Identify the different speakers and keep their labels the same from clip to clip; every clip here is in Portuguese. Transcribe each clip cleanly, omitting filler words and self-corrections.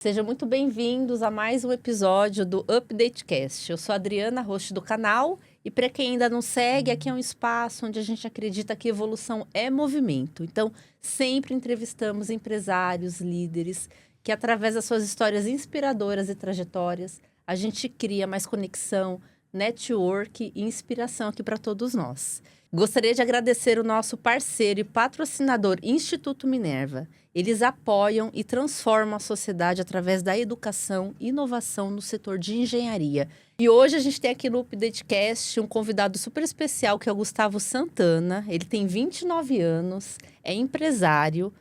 Speaker 1: Sejam muito bem-vindos a mais um episódio do UpdateCast. Eu sou a Adriana, host do canal, e para quem ainda não segue, aqui é um espaço onde a gente acredita que evolução é movimento. Então, sempre entrevistamos empresários, líderes, que através das suas histórias inspiradoras e trajetórias, a gente cria mais conexão, network e inspiração aqui para todos nós. Gostaria de agradecer o nosso parceiro e patrocinador Instituto Minerva. Eles apoiam e transformam a sociedade através da educação e inovação no setor de engenharia. E hoje a gente tem aqui no UpdateCast um convidado super especial, que é o Gustavo Santana. Ele tem 29 anos, é empresário,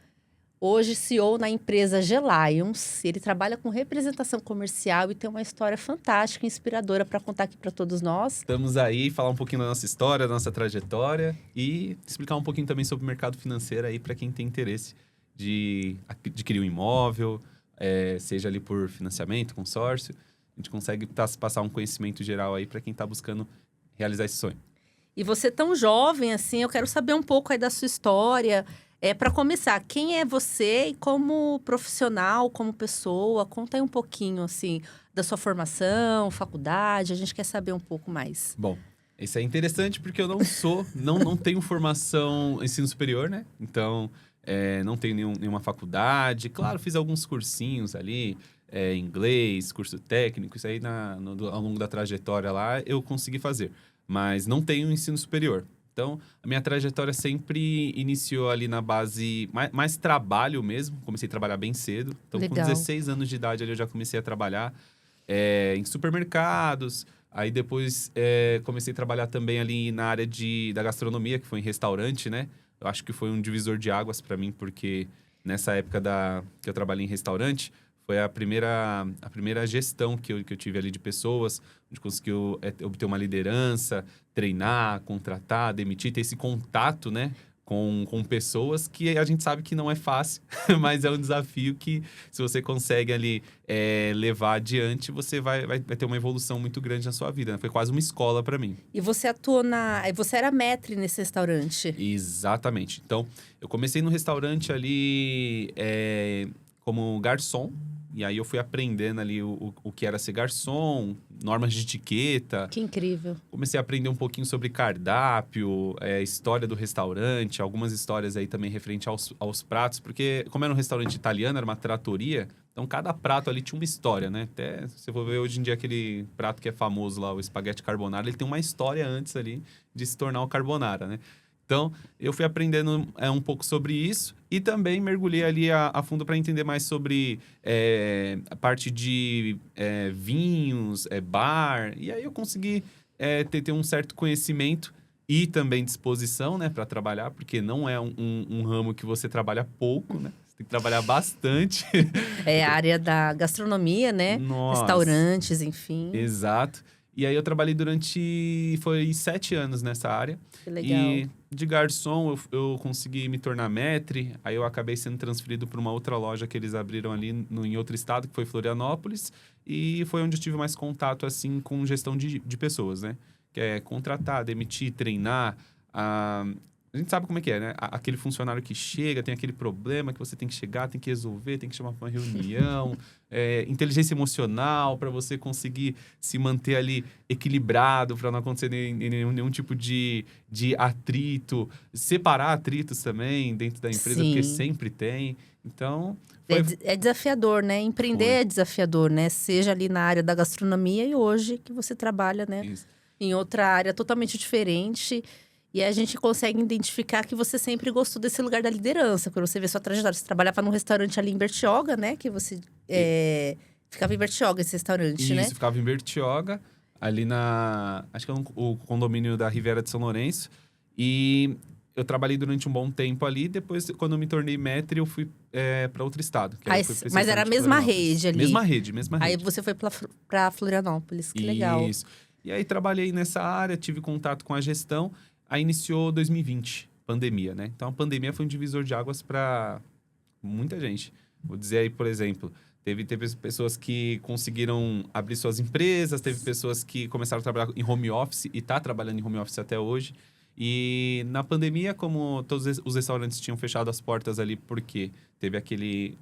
Speaker 1: hoje CEO na empresa G-Lions. Ele trabalha com representação comercial e tem uma história fantástica e inspiradora para contar aqui para todos nós.
Speaker 2: Estamos aí, falar um pouquinho da nossa história, da nossa trajetória e explicar um pouquinho também sobre o mercado financeiro aí para quem tem interesse de adquirir um imóvel, seja ali por financiamento, consórcio. A gente consegue passar um conhecimento geral aí para quem está buscando realizar esse sonho.
Speaker 1: E você tão jovem assim, eu quero saber um pouco aí da sua história. Para começar, quem é você e como profissional, como pessoa? Conta aí um pouquinho, assim, da sua formação, faculdade. A gente quer saber um pouco mais.
Speaker 2: Bom, isso é interessante porque eu não tenho formação ensino superior, né? Então, não tenho nenhuma faculdade. Claro, fiz alguns cursinhos ali, inglês, curso técnico. Isso aí ao longo da trajetória lá eu consegui fazer. Mas não tenho ensino superior. Então, a minha trajetória sempre iniciou ali na base, mais trabalho mesmo. Comecei a trabalhar bem cedo. Então,
Speaker 1: Legal.
Speaker 2: Com 16 anos de idade ali, eu já comecei a trabalhar em supermercados. Aí, depois, comecei a trabalhar também ali na área da gastronomia, que foi em restaurante, né? Eu acho que foi um divisor de águas para mim, porque nessa época que eu trabalhei em restaurante, foi a primeira gestão que eu tive ali de pessoas, onde conseguiu obter uma liderança, treinar, contratar, demitir, ter esse contato, né, com pessoas que a gente sabe que não é fácil, mas é um desafio que, se você consegue ali levar adiante, você vai ter uma evolução muito grande na sua vida, né? Foi quase uma escola para mim.
Speaker 1: E você você era maître nesse restaurante?
Speaker 2: Exatamente. Então, eu comecei no restaurante ali como garçom. E aí eu fui aprendendo ali o que era ser garçom, normas de etiqueta.
Speaker 1: Que incrível.
Speaker 2: Comecei a aprender um pouquinho sobre cardápio, história do restaurante, algumas histórias aí também referente aos pratos. Porque como era um restaurante italiano, era uma trattoria, então cada prato ali tinha uma história, né? Até se você for ver hoje em dia aquele prato que é famoso lá, o espaguete carbonara, ele tem uma história antes ali de se tornar o carbonara, né? Então, eu fui aprendendo um pouco sobre isso e também mergulhei ali a fundo para entender mais sobre a parte de vinhos, bar. E aí eu consegui ter um certo conhecimento e também disposição, né, para trabalhar, porque não é um ramo que você trabalha pouco, né? Você tem que trabalhar bastante.
Speaker 1: É a área da gastronomia, né?
Speaker 2: Nossa.
Speaker 1: Restaurantes, enfim.
Speaker 2: Exato. E aí eu trabalhei foi 7 anos nessa área.
Speaker 1: Que legal.
Speaker 2: E de garçom eu consegui me tornar maître. Aí eu acabei sendo transferido para uma outra loja que eles abriram ali em outro estado, que foi Florianópolis. E foi onde eu tive mais contato, assim, com gestão de pessoas, né? Que é contratar, demitir, treinar. A gente sabe como é que é, né? Aquele funcionário que chega, tem aquele problema que você tem que chegar, tem que resolver, tem que chamar para uma reunião. Inteligência emocional para você conseguir se manter ali equilibrado, para não acontecer nenhum tipo de atrito. Separar atritos também dentro da empresa,
Speaker 1: Sim.
Speaker 2: porque sempre tem. Então,
Speaker 1: É desafiador, né? Empreender é desafiador, né? Seja ali na área da gastronomia e hoje que você trabalha, né?
Speaker 2: Isso.
Speaker 1: Em outra área totalmente diferente. E a gente consegue identificar que você sempre gostou desse lugar da liderança. Quando você vê sua trajetória, você trabalhava num restaurante ali em Bertioga, né? Que você ficava em Bertioga, esse restaurante, né?
Speaker 2: Isso, ficava em Bertioga, ali acho que é o condomínio da Riviera de São Lourenço. E eu trabalhei durante um bom tempo ali. Depois, quando eu me tornei maître, eu fui para outro estado.
Speaker 1: Mas era a mesma rede ali?
Speaker 2: Mesma rede.
Speaker 1: Aí você foi para Florianópolis, que legal.
Speaker 2: Isso. E aí trabalhei nessa área, tive contato com a gestão. Aí iniciou 2020, pandemia, né? Então a pandemia foi um divisor de águas para muita gente. Vou dizer aí, por exemplo, teve pessoas que conseguiram abrir suas empresas, teve pessoas que começaram a trabalhar em home office e tá trabalhando em home office até hoje. E na pandemia, como todos os restaurantes tinham fechado as portas ali, porque teve aquilo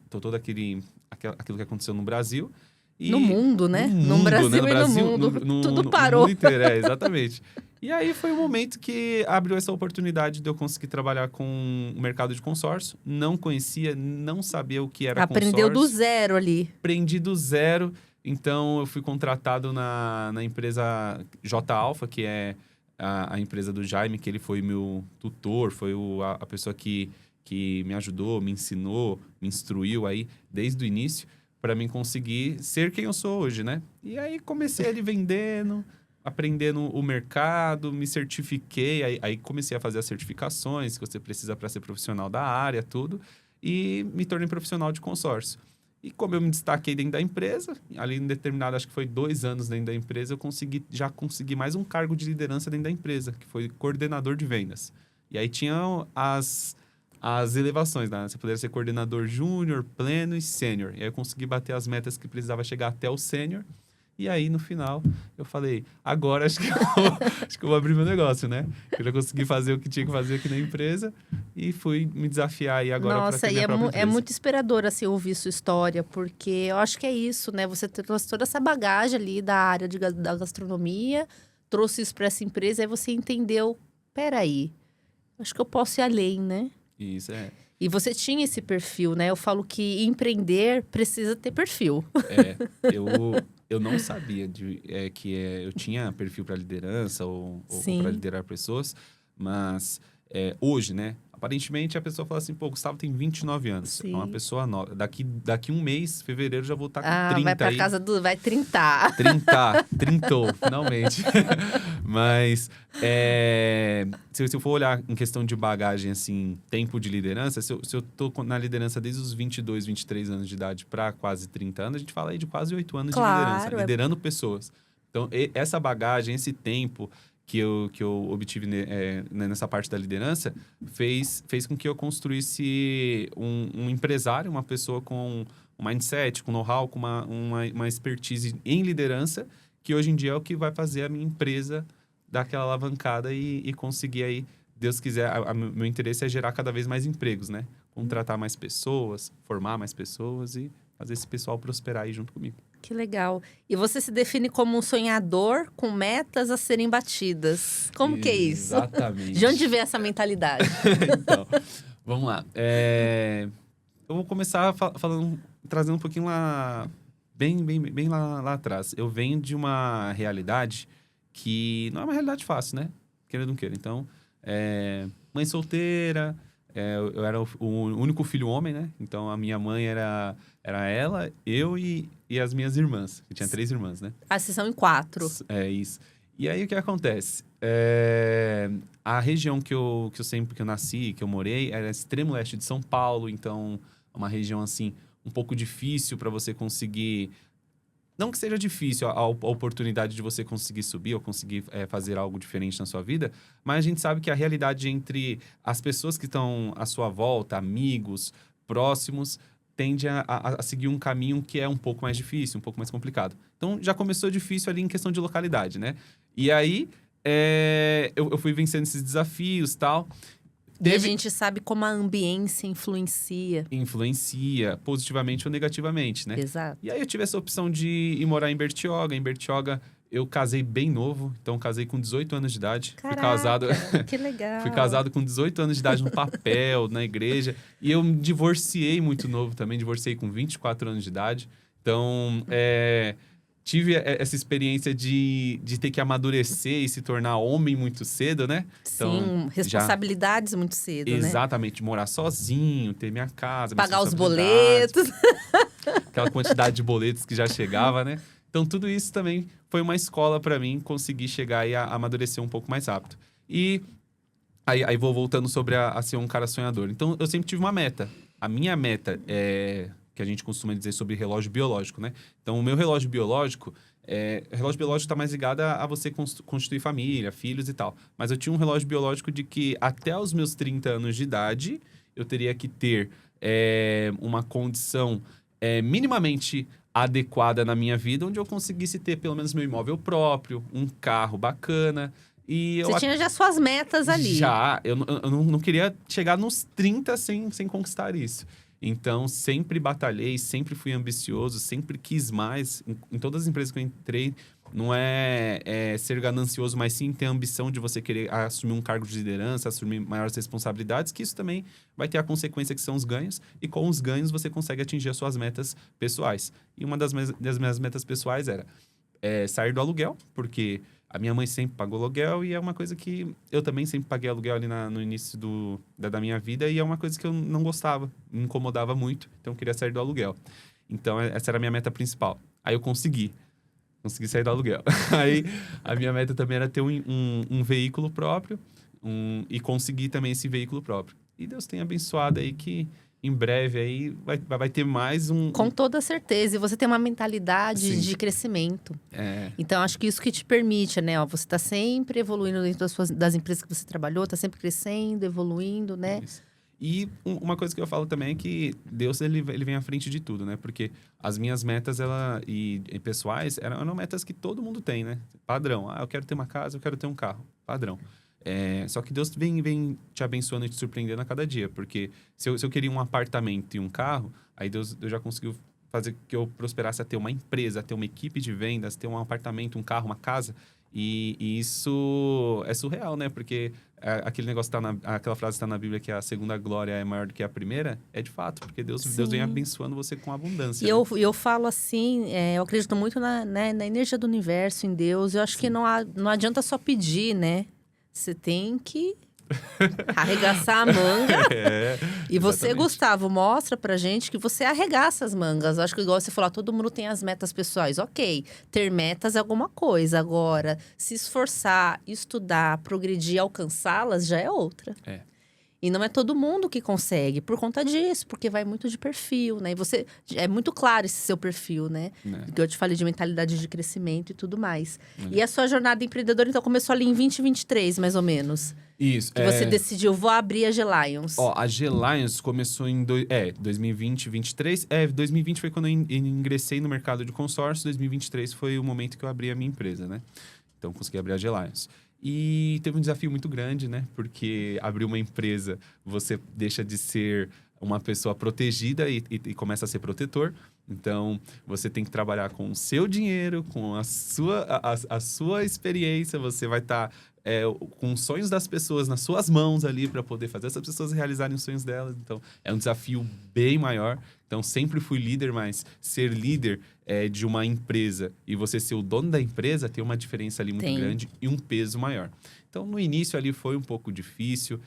Speaker 2: que aconteceu no Brasil. E
Speaker 1: No mundo, né?
Speaker 2: No
Speaker 1: No Brasil,
Speaker 2: né? No
Speaker 1: e
Speaker 2: Brasil,
Speaker 1: no mundo. Tudo
Speaker 2: no
Speaker 1: parou.
Speaker 2: mundo inteiro, exatamente. E aí foi o momento que abriu essa oportunidade de eu conseguir trabalhar com o mercado de consórcio. Não conhecia, não sabia o que era
Speaker 1: Aprendeu do
Speaker 2: consórcio.
Speaker 1: zero ali.
Speaker 2: Aprendi do zero. Então, eu fui contratado na empresa J Alpha, que é a empresa do Jaime, que ele foi meu tutor, foi a pessoa que me ajudou, me ensinou, me instruiu aí desde o início, para mim conseguir ser quem eu sou hoje, né? E aí comecei ali vendendo, aprendendo o mercado, me certifiquei, aí comecei a fazer as certificações que você precisa para ser profissional da área, tudo, e me tornei profissional de consórcio. E como eu me destaquei dentro da empresa, ali em determinado, acho que foi 2 anos dentro da empresa, eu já consegui mais um cargo de liderança dentro da empresa, que foi coordenador de vendas. E aí tinham as elevações, né? Você poderia ser coordenador júnior, pleno e sênior. E aí eu consegui bater as metas que precisava chegar até o sênior. E aí, no final, eu falei, agora acho que eu vou abrir meu negócio, né? Eu já consegui fazer o que tinha que fazer aqui na empresa e fui me desafiar aí agora para ter
Speaker 1: Nossa, e
Speaker 2: minha própria
Speaker 1: é
Speaker 2: empresa.
Speaker 1: muito inspirador, assim, ouvir sua história, porque eu acho que é isso, né? Você trouxe toda essa bagagem ali da área da gastronomia, trouxe isso para essa empresa, aí você entendeu, peraí, acho que eu posso ir além, né?
Speaker 2: Isso, é.
Speaker 1: E você tinha esse perfil, né? Eu falo que empreender precisa ter perfil.
Speaker 2: Eu não sabia eu tinha perfil para liderança ou para liderar pessoas, mas hoje, né? Aparentemente a pessoa fala assim, pô, Gustavo tem 29 anos,
Speaker 1: Sim.
Speaker 2: é uma pessoa nova. Daqui um mês, fevereiro, já vou estar com 30
Speaker 1: vai pra
Speaker 2: aí.
Speaker 1: casa vai trintar.
Speaker 2: Trintou, finalmente. Mas se eu for olhar em questão de bagagem, assim, tempo de liderança, se eu tô na liderança desde os 22, 23 anos de idade para quase 30 anos, a gente fala aí de quase 8 anos de liderança, liderando pessoas. Então, essa bagagem, esse tempo que eu obtive nessa parte da liderança, fez com que eu construísse um empresário, uma pessoa com um mindset, com know-how, com uma expertise em liderança, que hoje em dia é o que vai fazer a minha empresa dar aquela alavancada e conseguir aí, Deus quiser, meu interesse é gerar cada vez mais empregos, né? Contratar mais pessoas, formar mais pessoas e fazer esse pessoal prosperar aí junto comigo.
Speaker 1: Que legal. E você se define como um sonhador com metas a serem batidas. Como que é isso?
Speaker 2: Exatamente.
Speaker 1: De onde vem essa mentalidade?
Speaker 2: Então, vamos lá. Eu vou começar trazendo um pouquinho lá, bem lá atrás. Eu venho de uma realidade que não é uma realidade fácil, né? Queira ou não queira. Então, mãe solteira, eu era o único filho homem, né? Então, a minha mãe era ela, eu e as minhas irmãs. Eu tinha 3 irmãs, né?
Speaker 1: Vocês são em 4.
Speaker 2: É isso. E aí, o que acontece? A região que eu nasci, que eu morei, era extremo leste de São Paulo. Então, é uma região, assim, um pouco difícil para você conseguir... Não que seja difícil a oportunidade de você conseguir subir ou conseguir fazer algo diferente na sua vida, mas a gente sabe que a realidade entre as pessoas que estão à sua volta, amigos, próximos, tende a seguir um caminho que é um pouco mais difícil, um pouco mais complicado. Então, já começou difícil ali em questão de localidade, né? E aí, eu fui vencendo esses desafios e tal.
Speaker 1: E a gente sabe como a ambiência influencia.
Speaker 2: Influencia, positivamente ou negativamente, né?
Speaker 1: Exato.
Speaker 2: E aí eu tive essa opção de ir morar em Bertioga. Em Bertioga, eu casei bem novo. Então, casei com 18 anos de idade.
Speaker 1: Caraca,
Speaker 2: fui casado...
Speaker 1: que legal.
Speaker 2: Fui casado com 18 anos de idade no papel, na igreja. E eu me divorciei muito novo também. Divorciei com 24 anos de idade. Então, tive essa experiência de ter que amadurecer e se tornar homem muito cedo, né? Então,
Speaker 1: sim, responsabilidades muito cedo, né?
Speaker 2: Exatamente, morar sozinho, ter minha casa,
Speaker 1: pagar os boletos.
Speaker 2: Aquela quantidade de boletos que já chegava, né? Então, tudo isso também foi uma escola para mim conseguir chegar e amadurecer um pouco mais rápido. E aí vou voltando sobre a ser um cara sonhador. Então, eu sempre tive uma meta. A minha meta que a gente costuma dizer sobre relógio biológico, né? Então, o meu relógio biológico está mais ligado a você constituir família, filhos e tal. Mas eu tinha um relógio biológico de que até os meus 30 anos de idade, eu teria que ter uma condição minimamente adequada na minha vida, onde eu conseguisse ter pelo menos meu imóvel próprio, um carro bacana. E
Speaker 1: Você tinha já suas metas ali.
Speaker 2: Já, eu não queria chegar nos 30 sem conquistar isso. Então, sempre batalhei, sempre fui ambicioso, sempre quis mais. Em todas as empresas que eu entrei, não é ser ganancioso, mas sim ter a ambição de você querer assumir um cargo de liderança, assumir maiores responsabilidades, que isso também vai ter a consequência que são os ganhos. E com os ganhos, você consegue atingir as suas metas pessoais. E uma das minhas metas pessoais era sair do aluguel, porque a minha mãe sempre pagou aluguel e é uma coisa que eu também sempre paguei aluguel ali no início da minha vida e é uma coisa que eu não gostava, me incomodava muito, então eu queria sair do aluguel. Então, essa era a minha meta principal. Aí eu consegui sair do aluguel. Aí a minha meta também era ter um veículo próprio e conseguir também esse veículo próprio. E Deus tem abençoado aí que em breve aí vai ter mais
Speaker 1: Com toda certeza. E você tem uma mentalidade
Speaker 2: Sim.
Speaker 1: de crescimento.
Speaker 2: É,
Speaker 1: Então, acho que isso que te permite, né? Ó, você tá sempre evoluindo dentro das empresas que você trabalhou, tá sempre crescendo, evoluindo, né?
Speaker 2: isso. E uma coisa que eu falo também é que Deus, ele vem à frente de tudo, né? Porque as minhas metas, e pessoais, eram metas que todo mundo tem, né? Padrão. Eu quero ter uma casa, eu quero ter um carro. Padrão. Só que Deus vem te abençoando e te surpreendendo a cada dia. Porque se eu queria um apartamento e um carro, aí Deus já conseguiu fazer que eu prosperasse a ter uma empresa, a ter uma equipe de vendas, ter um apartamento, um carro, uma casa. E isso é surreal, né? Porque aquele negócio aquela frase está na Bíblia que a segunda glória é maior do que a primeira, é de fato, porque Deus vem abençoando você com abundância.
Speaker 1: E eu falo assim, eu acredito muito na energia do universo, em Deus. Eu acho que não adianta só pedir, né? Você tem que arregaçar a manga. E você,
Speaker 2: Exatamente.
Speaker 1: Gustavo, mostra pra gente que você arregaça as mangas. Acho que igual você falou, todo mundo tem as metas pessoais. Ok, ter metas é alguma coisa. Agora, se esforçar, estudar, progredir, alcançá-las, já é outra. E não é todo mundo que consegue por conta disso, porque vai muito de perfil, né? E você é muito claro esse seu perfil, né? Que eu te falei de mentalidade de crescimento e tudo mais. E a sua jornada empreendedora, então, começou ali em 2023, mais ou menos.
Speaker 2: Isso.
Speaker 1: Que você decidiu, vou abrir a G-Lions.
Speaker 2: A G-Lions começou em 2020, 2023. 2020 foi quando eu ingressei no mercado de consórcio. 2023 foi o momento que eu abri a minha empresa, né? Então, consegui abrir a G-Lions. E teve um desafio muito grande, né? Porque abrir uma empresa, você deixa de ser uma pessoa protegida e começa a ser protetor. Então, você tem que trabalhar com o seu dinheiro, com a sua experiência. Você vai estar com os sonhos das pessoas nas suas mãos ali para poder fazer essas pessoas realizarem os sonhos delas. Então, é um desafio bem maior. Então, sempre fui líder, mas ser líder de uma empresa e você ser o dono da empresa tem uma diferença ali muito grande e um peso maior. Então, no início ali foi um pouco difícil.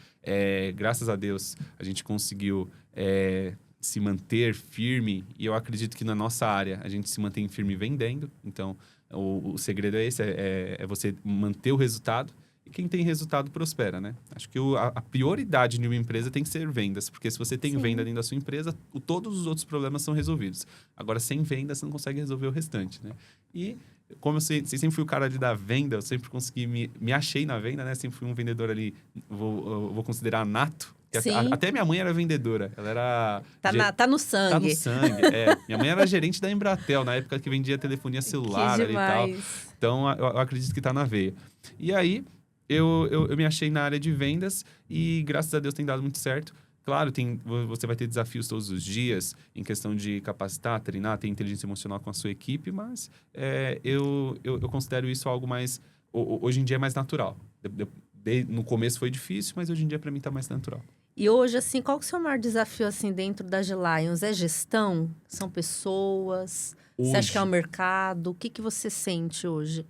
Speaker 2: Graças a Deus, a gente conseguiu se manter firme. E eu acredito que na nossa área, a gente se mantém firme vendendo. Então, o segredo é esse, é você manter o resultado. E quem tem resultado prospera, né? Acho que a prioridade de uma empresa tem que ser vendas. Porque se você tem venda dentro da sua empresa, todos os outros problemas são resolvidos. Agora, sem venda, você não consegue resolver o restante, né? E como eu sempre fui o cara ali da venda, eu sempre consegui, me achei na venda, né? Sempre fui um vendedor ali, vou considerar nato. Até minha mãe era vendedora. Ela era...
Speaker 1: Tá no sangue.
Speaker 2: Tá no sangue, Minha mãe era gerente da Embratel, na época que vendia telefonia celular ali e tal. Então, eu acredito que tá na veia. E aí, eu me achei na área de vendas e, graças a Deus, tem dado muito certo. Claro, você vai ter desafios todos os dias em questão de capacitar, treinar, ter inteligência emocional com a sua equipe, mas eu considero isso algo mais... Hoje em dia é mais natural. No começo foi difícil, mas hoje em dia para mim tá mais natural.
Speaker 1: E hoje, assim, qual que é o seu maior desafio, assim, dentro da G-Lions? É gestão? São pessoas?
Speaker 2: Hoje...
Speaker 1: Você acha que é o mercado? O que você sente hoje?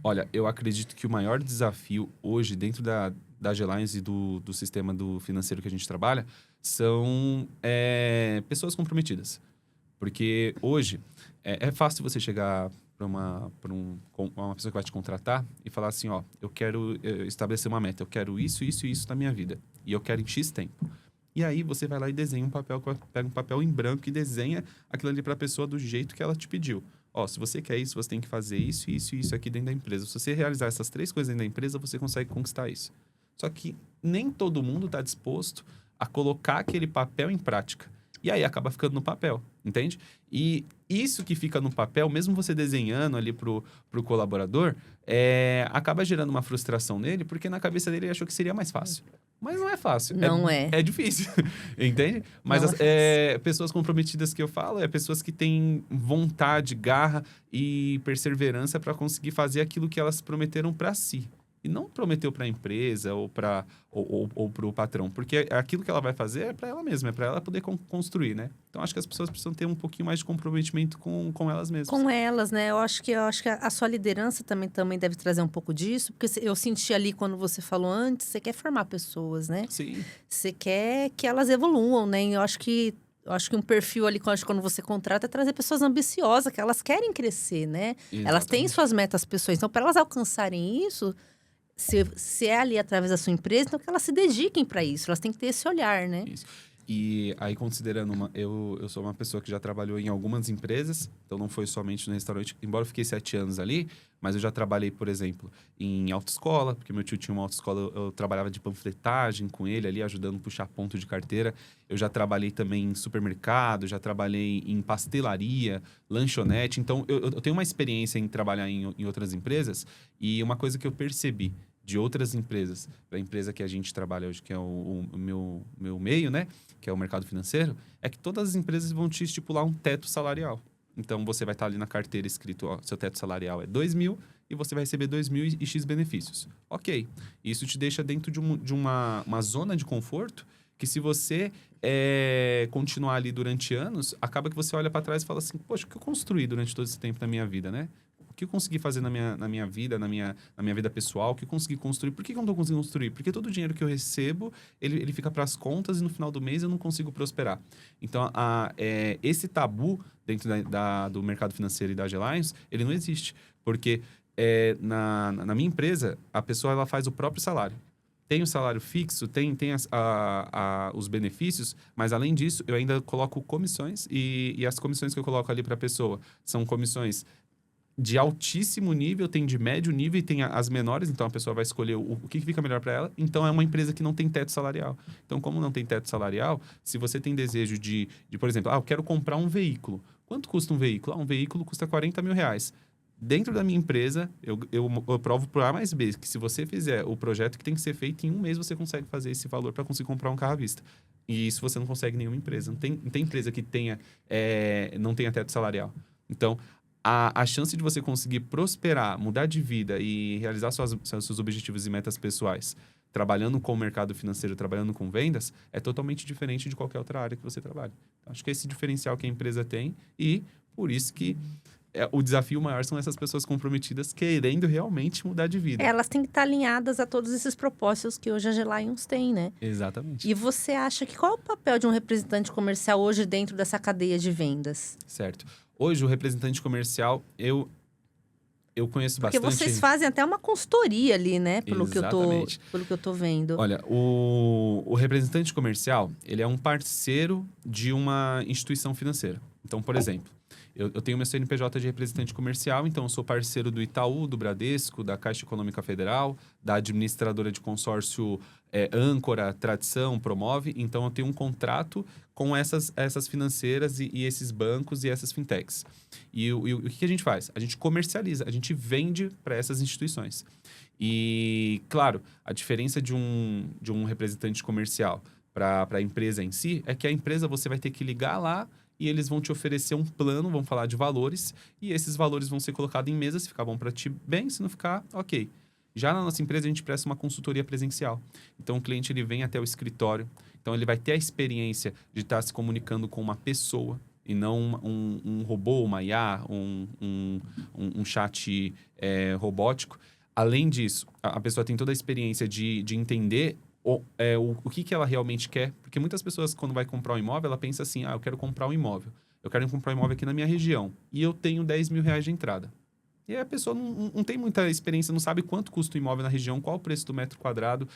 Speaker 2: Olha, eu acredito que o maior desafio hoje dentro da G-Lions e do sistema do financeiro que a gente trabalha são pessoas comprometidas. Porque hoje é fácil você chegar para uma pessoa que vai te contratar e falar assim, eu quero estabelecer uma meta, eu quero isso, isso e isso na minha vida. E eu quero em X tempo. E aí você vai lá e desenha um papel, pega um papel em branco e desenha aquilo ali para a pessoa do jeito que ela te pediu. Se você quer isso, você tem que fazer isso, isso e isso aqui dentro da empresa. Se você realizar essas 3 coisas dentro da empresa, você consegue conquistar isso. Só que nem todo mundo está disposto a colocar aquele papel em prática. E aí acaba ficando no papel, entende? E isso que fica no papel, mesmo você desenhando ali pro colaborador, acaba gerando uma frustração nele, porque na cabeça dele ele achou que seria mais fácil. Mas não é fácil.
Speaker 1: Não é.
Speaker 2: É difícil, entende? Mas
Speaker 1: Não é fácil.
Speaker 2: pessoas comprometidas que eu falo, pessoas que têm vontade, garra e perseverança para conseguir fazer aquilo que elas prometeram para si. E não prometeu para a empresa ou para o patrão, porque aquilo que ela vai fazer é para ela mesma, é para ela poder construir, né? Então, acho que as pessoas precisam ter um pouquinho mais de comprometimento com elas mesmas.
Speaker 1: Com elas, né? Eu acho que a sua liderança também deve trazer um pouco disso, porque eu senti ali quando você falou antes, você quer formar pessoas, né?
Speaker 2: Sim.
Speaker 1: Você quer que elas evoluam, né? E eu acho que um perfil ali, quando você contrata, é trazer pessoas ambiciosas, que elas querem crescer, né? Elas têm
Speaker 2: Exatamente.
Speaker 1: suas metas pessoais. Então, para elas alcançarem isso, se é ali através da sua empresa, então que elas se dediquem para isso. Elas têm que ter esse olhar, né?
Speaker 2: Isso. E aí, considerando eu sou uma pessoa que já trabalhou em algumas empresas, então não foi somente no restaurante, embora eu fiquei 7 anos ali, mas eu já trabalhei, por exemplo, em autoescola, porque meu tio tinha uma autoescola, eu trabalhava de panfletagem com ele ali, ajudando a puxar ponto de carteira. Eu já trabalhei também em supermercado, já trabalhei em pastelaria, lanchonete. Então, eu tenho uma experiência em trabalhar em outras empresas, e uma coisa que eu percebi de outras empresas, da empresa que a gente trabalha hoje, que é o meu meio, né? Que é o mercado financeiro, é que todas as empresas vão te estipular um teto salarial. Então, você vai estar ali na carteira escrito, ó, seu teto salarial é 2.000 e você vai receber 2.000 e X benefícios. Ok. Isso te deixa dentro de uma zona de conforto que, se você continuar ali durante anos, acaba que você olha para trás e fala assim, poxa, o que eu construí durante todo esse tempo da minha vida, né? O que eu consegui fazer na minha vida, na minha vida pessoal, o que eu consegui construir. Por que eu não estou conseguindo construir? Porque todo o dinheiro que eu recebo, ele fica para as contas e no final do mês eu não consigo prosperar. Então, esse tabu dentro do mercado financeiro e da Agelions, ele não existe. Porque na minha empresa, a pessoa ela faz o próprio salário. Tem o salário fixo, tem os benefícios, mas além disso, eu ainda coloco comissões e as comissões que eu coloco ali para a pessoa são comissões de altíssimo nível, tem de médio nível e tem as menores, então a pessoa vai escolher o que fica melhor para ela. Então, é uma empresa que não tem teto salarial. Então, como não tem teto salarial, se você tem desejo de por exemplo, eu quero comprar um veículo. Quanto custa um veículo? Um veículo custa 40 mil reais. Dentro da minha empresa, eu provo por A mais B, que se você fizer o projeto que tem que ser feito, em um mês você consegue fazer esse valor para conseguir comprar um carro à vista. E isso você não consegue em nenhuma empresa. Não tem empresa que não tenha teto salarial. Então, a chance de você conseguir prosperar, mudar de vida e realizar seus objetivos e metas pessoais, trabalhando com o mercado financeiro, trabalhando com vendas, é totalmente diferente de qualquer outra área que você trabalha. Então, acho que é esse diferencial que a empresa tem e por isso que o desafio maior são essas pessoas comprometidas querendo realmente mudar de vida.
Speaker 1: Elas têm que estar alinhadas a todos esses propósitos que hoje a Agelions tem, né?
Speaker 2: Exatamente.
Speaker 1: E você acha que qual é o papel de um representante comercial hoje dentro dessa cadeia de vendas?
Speaker 2: Certo. Hoje, o representante comercial, eu conheço
Speaker 1: Porque
Speaker 2: bastante.
Speaker 1: vocês fazem até uma consultoria ali, né?
Speaker 2: Exatamente.
Speaker 1: Pelo que eu tô vendo.
Speaker 2: Olha, o representante comercial, ele é um parceiro de uma instituição financeira. Então, por exemplo, eu tenho meu CNPJ de representante comercial, então eu sou parceiro do Itaú, do Bradesco, da Caixa Econômica Federal, da administradora de consórcio Âncora, Tradição, Promove. Então, eu tenho um contrato com essas financeiras e esses bancos e essas fintechs. E o que a gente faz? A gente comercializa, a gente vende para essas instituições. E, claro, a diferença de um representante comercial para a empresa em si é que a empresa você vai ter que ligar lá e eles vão te oferecer um plano, vão falar de valores, e esses valores vão ser colocados em mesa, se ficar bom para ti, bem, se não ficar, ok. Já na nossa empresa, a gente presta uma consultoria presencial. Então, o cliente ele vem até o escritório, então ele vai ter a experiência de estar se comunicando com uma pessoa, e não um robô, uma IA, um chat robótico. Além disso, a pessoa tem toda a experiência de entender o que ela realmente quer. Porque muitas pessoas, quando vai comprar um imóvel, ela pensa assim, eu quero comprar um imóvel. Eu quero comprar um imóvel aqui na minha região. E eu tenho 10 mil reais de entrada. E aí a pessoa não tem muita experiência, não sabe quanto custa o imóvel na região, qual o preço do metro quadrado,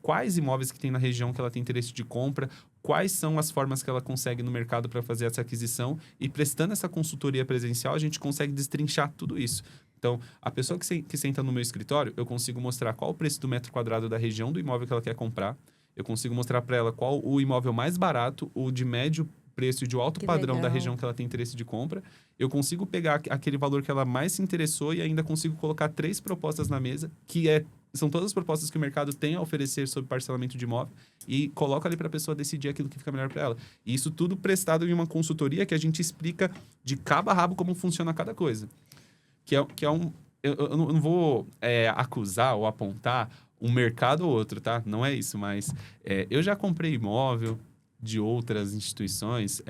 Speaker 2: quais imóveis que tem na região que ela tem interesse de compra, quais são as formas que ela consegue no mercado para fazer essa aquisição. E prestando essa consultoria presencial, a gente consegue destrinchar tudo isso. Então, a pessoa que senta no meu escritório, eu consigo mostrar qual o preço do metro quadrado da região do imóvel que ela quer comprar. Eu consigo mostrar para ela qual o imóvel mais barato, o de médio preço e de alto
Speaker 1: Que
Speaker 2: padrão da
Speaker 1: legal.
Speaker 2: região que ela tem interesse de compra, eu consigo pegar aquele valor que ela mais se interessou e ainda consigo colocar 3 propostas na mesa, são todas as propostas que o mercado tem a oferecer sobre parcelamento de imóvel, e coloco ali para a pessoa decidir aquilo que fica melhor para ela. E isso tudo prestado em uma consultoria que a gente explica de cabo a rabo como funciona cada coisa. Que é um... Eu não vou acusar ou apontar um mercado ou outro, tá? Não é isso, mas eu já comprei imóvel de outras instituições,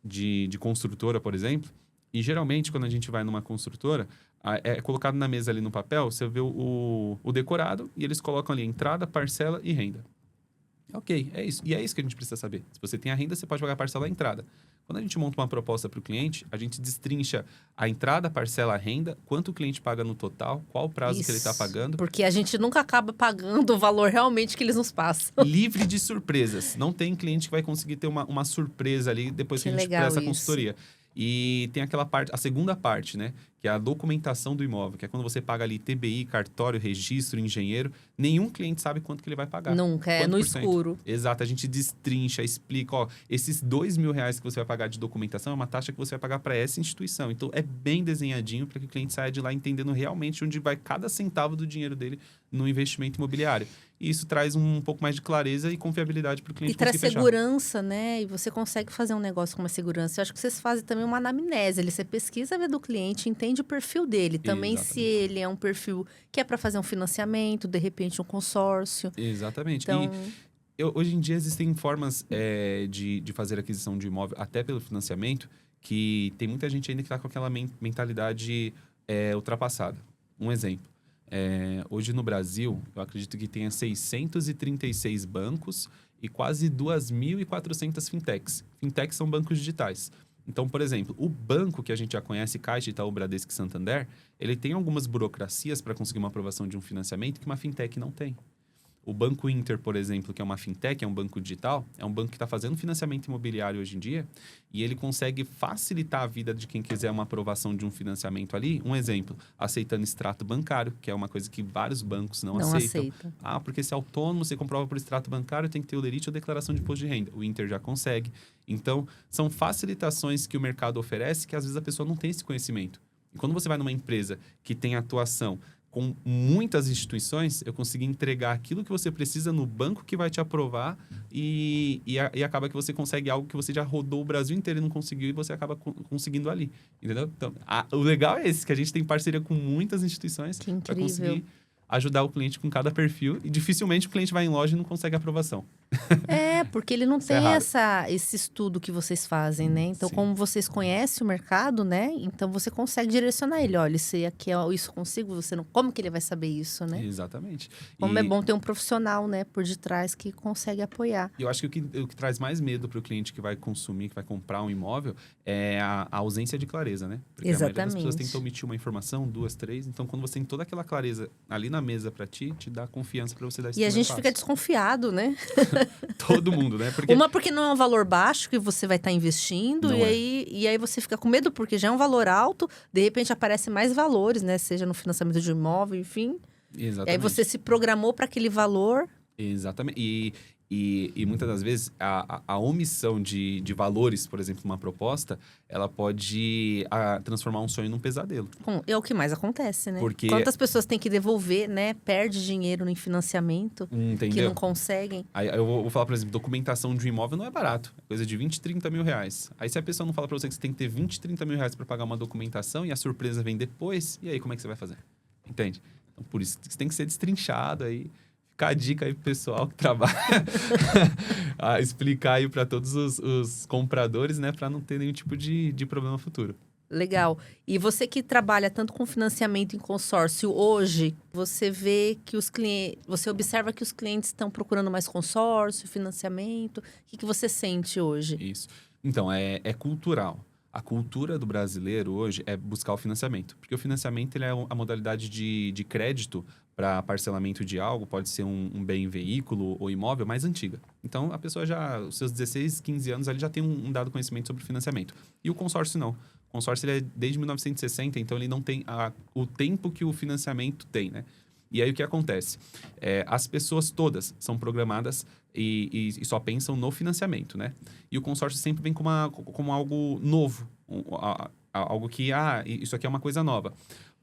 Speaker 2: de construtora, por exemplo, e geralmente quando a gente vai numa construtora, é colocado na mesa ali no papel, você vê o decorado e eles colocam ali entrada, parcela e renda. Ok, é isso. E é isso que a gente precisa saber. Se você tem a renda, você pode pagar a parcela e a entrada. Quando a gente monta uma proposta para o cliente, a gente destrincha a entrada, a parcela, a renda, quanto o cliente paga no total, qual o prazo que ele está
Speaker 1: Isso,
Speaker 2: pagando.
Speaker 1: Porque a gente nunca acaba pagando o valor realmente que eles nos passam.
Speaker 2: Livre de surpresas. Não tem cliente que vai conseguir ter uma surpresa ali depois que a gente
Speaker 1: legal
Speaker 2: presta a
Speaker 1: isso.
Speaker 2: consultoria. E tem aquela parte, a segunda parte, né? Que é a documentação do imóvel, que é quando você paga ali TBI, cartório, registro, engenheiro. Nenhum cliente sabe quanto que ele vai pagar.
Speaker 1: Nunca, é
Speaker 2: Quanto
Speaker 1: no
Speaker 2: por cento?
Speaker 1: escuro.
Speaker 2: Exato, a gente destrincha, explica, ó, esses R$ 2.000 que você vai pagar de documentação é uma taxa que você vai pagar para essa instituição. Então, é bem desenhadinho para que o cliente saia de lá entendendo realmente onde vai cada centavo do dinheiro dele no investimento imobiliário. E isso traz um pouco mais de clareza e confiabilidade para o cliente
Speaker 1: E traz
Speaker 2: conseguir fechar.
Speaker 1: segurança, né? E você consegue fazer um negócio com uma segurança. Eu acho que vocês fazem também uma anamnese. Você pesquisa a vida do cliente, entende o perfil dele. Também
Speaker 2: Exatamente.
Speaker 1: se ele é um perfil que é para fazer um financiamento, de repente um consórcio.
Speaker 2: Exatamente.
Speaker 1: Então,
Speaker 2: Hoje em dia existem formas de fazer aquisição de imóvel, até pelo financiamento, que tem muita gente ainda que está com aquela mentalidade ultrapassada. Um exemplo. Hoje no Brasil, eu acredito que tenha 636 bancos e quase 2.400 fintechs. Fintechs são bancos digitais. Então, por exemplo, o banco que a gente já conhece, Caixa, Itaú, Bradesco e Santander, ele tem algumas burocracias para conseguir uma aprovação de um financiamento que uma fintech não tem. O Banco Inter, por exemplo, que é uma fintech, é um banco digital, é um banco que está fazendo financiamento imobiliário hoje em dia e ele consegue facilitar a vida de quem quiser uma aprovação de um financiamento ali. Um exemplo, aceitando extrato bancário, que é uma coisa que vários bancos não aceitam. Ah, porque se é autônomo, você comprova por extrato bancário, tem que ter o lerite ou declaração de imposto de renda. O Inter já consegue. Então, são facilitações que o mercado oferece que às vezes a pessoa não tem esse conhecimento. E quando você vai numa empresa que tem atuação com muitas instituições, eu consegui entregar aquilo que você precisa no banco que vai te aprovar e acaba que você consegue algo que você já rodou o Brasil inteiro e não conseguiu e você acaba conseguindo ali, entendeu? Então, o legal é esse, que a gente tem parceria com muitas instituições para conseguir ajudar o cliente com cada perfil e dificilmente o cliente vai em loja e não consegue aprovação.
Speaker 1: Porque ele não tem esse estudo que vocês fazem, né? Então,
Speaker 2: Sim.
Speaker 1: como vocês conhecem o mercado, né? Então, você consegue direcionar ele. Olha, se aqui é isso consigo, você não... Como que ele vai saber isso, né?
Speaker 2: Exatamente.
Speaker 1: Como é bom ter um profissional, né? Por detrás que consegue apoiar.
Speaker 2: E eu acho que o que traz mais medo para o cliente que vai consumir, que vai comprar um imóvel, é a ausência de clareza, né? Porque a maioria das pessoas tenta omitir uma informação, 2, 3. Então, quando você tem toda aquela clareza ali na mesa para ti dá confiança para você dar esse
Speaker 1: E a gente
Speaker 2: passo.
Speaker 1: fica desconfiado, né?
Speaker 2: Todo mundo, né?
Speaker 1: Porque não é um valor baixo que você vai estar investindo. E aí você fica com medo porque já é um valor alto. De repente aparecem mais valores, né? Seja no financiamento de imóvel, enfim.
Speaker 2: Exatamente.
Speaker 1: E aí você se programou para aquele valor.
Speaker 2: Exatamente. E muitas das vezes a omissão de valores, por exemplo, uma proposta, ela pode transformar um sonho num pesadelo.
Speaker 1: É o que mais acontece, né?
Speaker 2: Porque...
Speaker 1: Quantas pessoas têm que devolver, né? Perde dinheiro em financiamento,
Speaker 2: Entendeu?
Speaker 1: que não conseguem.
Speaker 2: Aí eu vou falar, por exemplo, documentação de um imóvel não é barato. É coisa de 20, 30 mil reais. Aí se a pessoa não fala pra você que você tem que ter 20, 30 mil reais pra pagar uma documentação e a surpresa vem depois, e aí como é que você vai fazer? Entende? Então, por isso que você tem que ser destrinchado aí. Fica a dica aí pro pessoal que trabalha, a explicar aí para todos os compradores, né? Para não ter nenhum tipo de problema futuro.
Speaker 1: Legal. E você que trabalha tanto com financiamento em consórcio hoje, você vê que você observa que os clientes estão procurando mais consórcio, financiamento. O que você sente hoje?
Speaker 2: Isso. Então, é cultural. A cultura do brasileiro hoje é buscar o financiamento. Porque o financiamento ele é a modalidade de crédito para parcelamento de algo, pode ser um bem veículo ou imóvel mais antiga. Então, a pessoa já, os seus 16, 15 anos, ele já tem um dado conhecimento sobre financiamento. E o consórcio não. O consórcio ele é desde 1960, então ele não tem o tempo que o financiamento tem, né? E aí, o que acontece? As pessoas todas são programadas e só pensam no financiamento, né? E o consórcio sempre vem como algo novo. Algo que, isso aqui é uma coisa nova.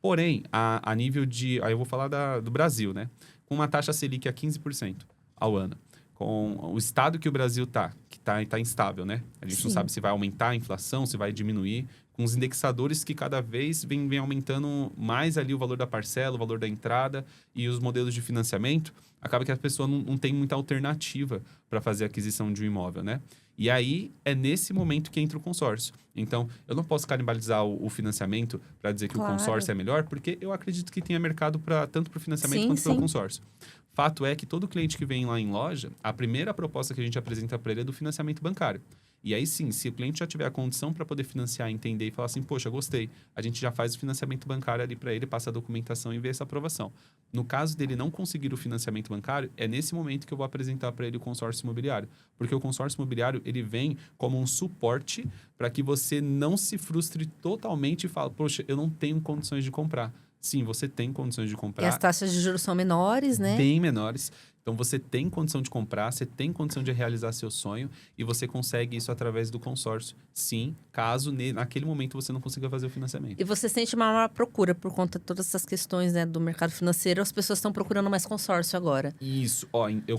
Speaker 2: Porém, a nível de... Aí eu vou falar do Brasil, né? Com uma taxa Selic a 15% ao ano. Com o estado que o Brasil que tá instável, né? A gente não sabe se vai aumentar a inflação, se vai diminuir. Com os indexadores que cada vez vem aumentando mais ali o valor da parcela, o valor da entrada e os modelos de financiamento, acaba que a pessoa não tem muita alternativa para fazer a aquisição de um imóvel, né? E aí, é nesse momento que entra o consórcio. Então, eu não posso canibalizar o financiamento para dizer que o consórcio é melhor, porque eu acredito que tenha mercado tanto para o financiamento quanto para o consórcio. Fato é que todo cliente que vem lá em loja, a primeira proposta que a gente apresenta para ele é do financiamento bancário. E aí sim, se o cliente já tiver a condição para poder financiar, entender e falar assim, poxa, gostei, a gente já faz o financiamento bancário ali para ele, passa a documentação e vê essa aprovação. No caso dele não conseguir o financiamento bancário, é nesse momento que eu vou apresentar para ele o consórcio imobiliário. Porque o consórcio imobiliário, ele vem como um suporte para que você não se frustre totalmente e fale, poxa, eu não tenho condições de comprar. Sim, você tem condições de comprar.
Speaker 1: E as taxas de juros são menores, né?
Speaker 2: Bem menores. Então, você tem condição de comprar, você tem condição de realizar seu sonho e você consegue isso através do consórcio. Sim, caso naquele momento você não consiga fazer o financiamento.
Speaker 1: E você sente uma maior procura por conta de todas essas questões, né, do mercado financeiro. As pessoas estão procurando mais consórcio agora.
Speaker 2: Isso. Quando eu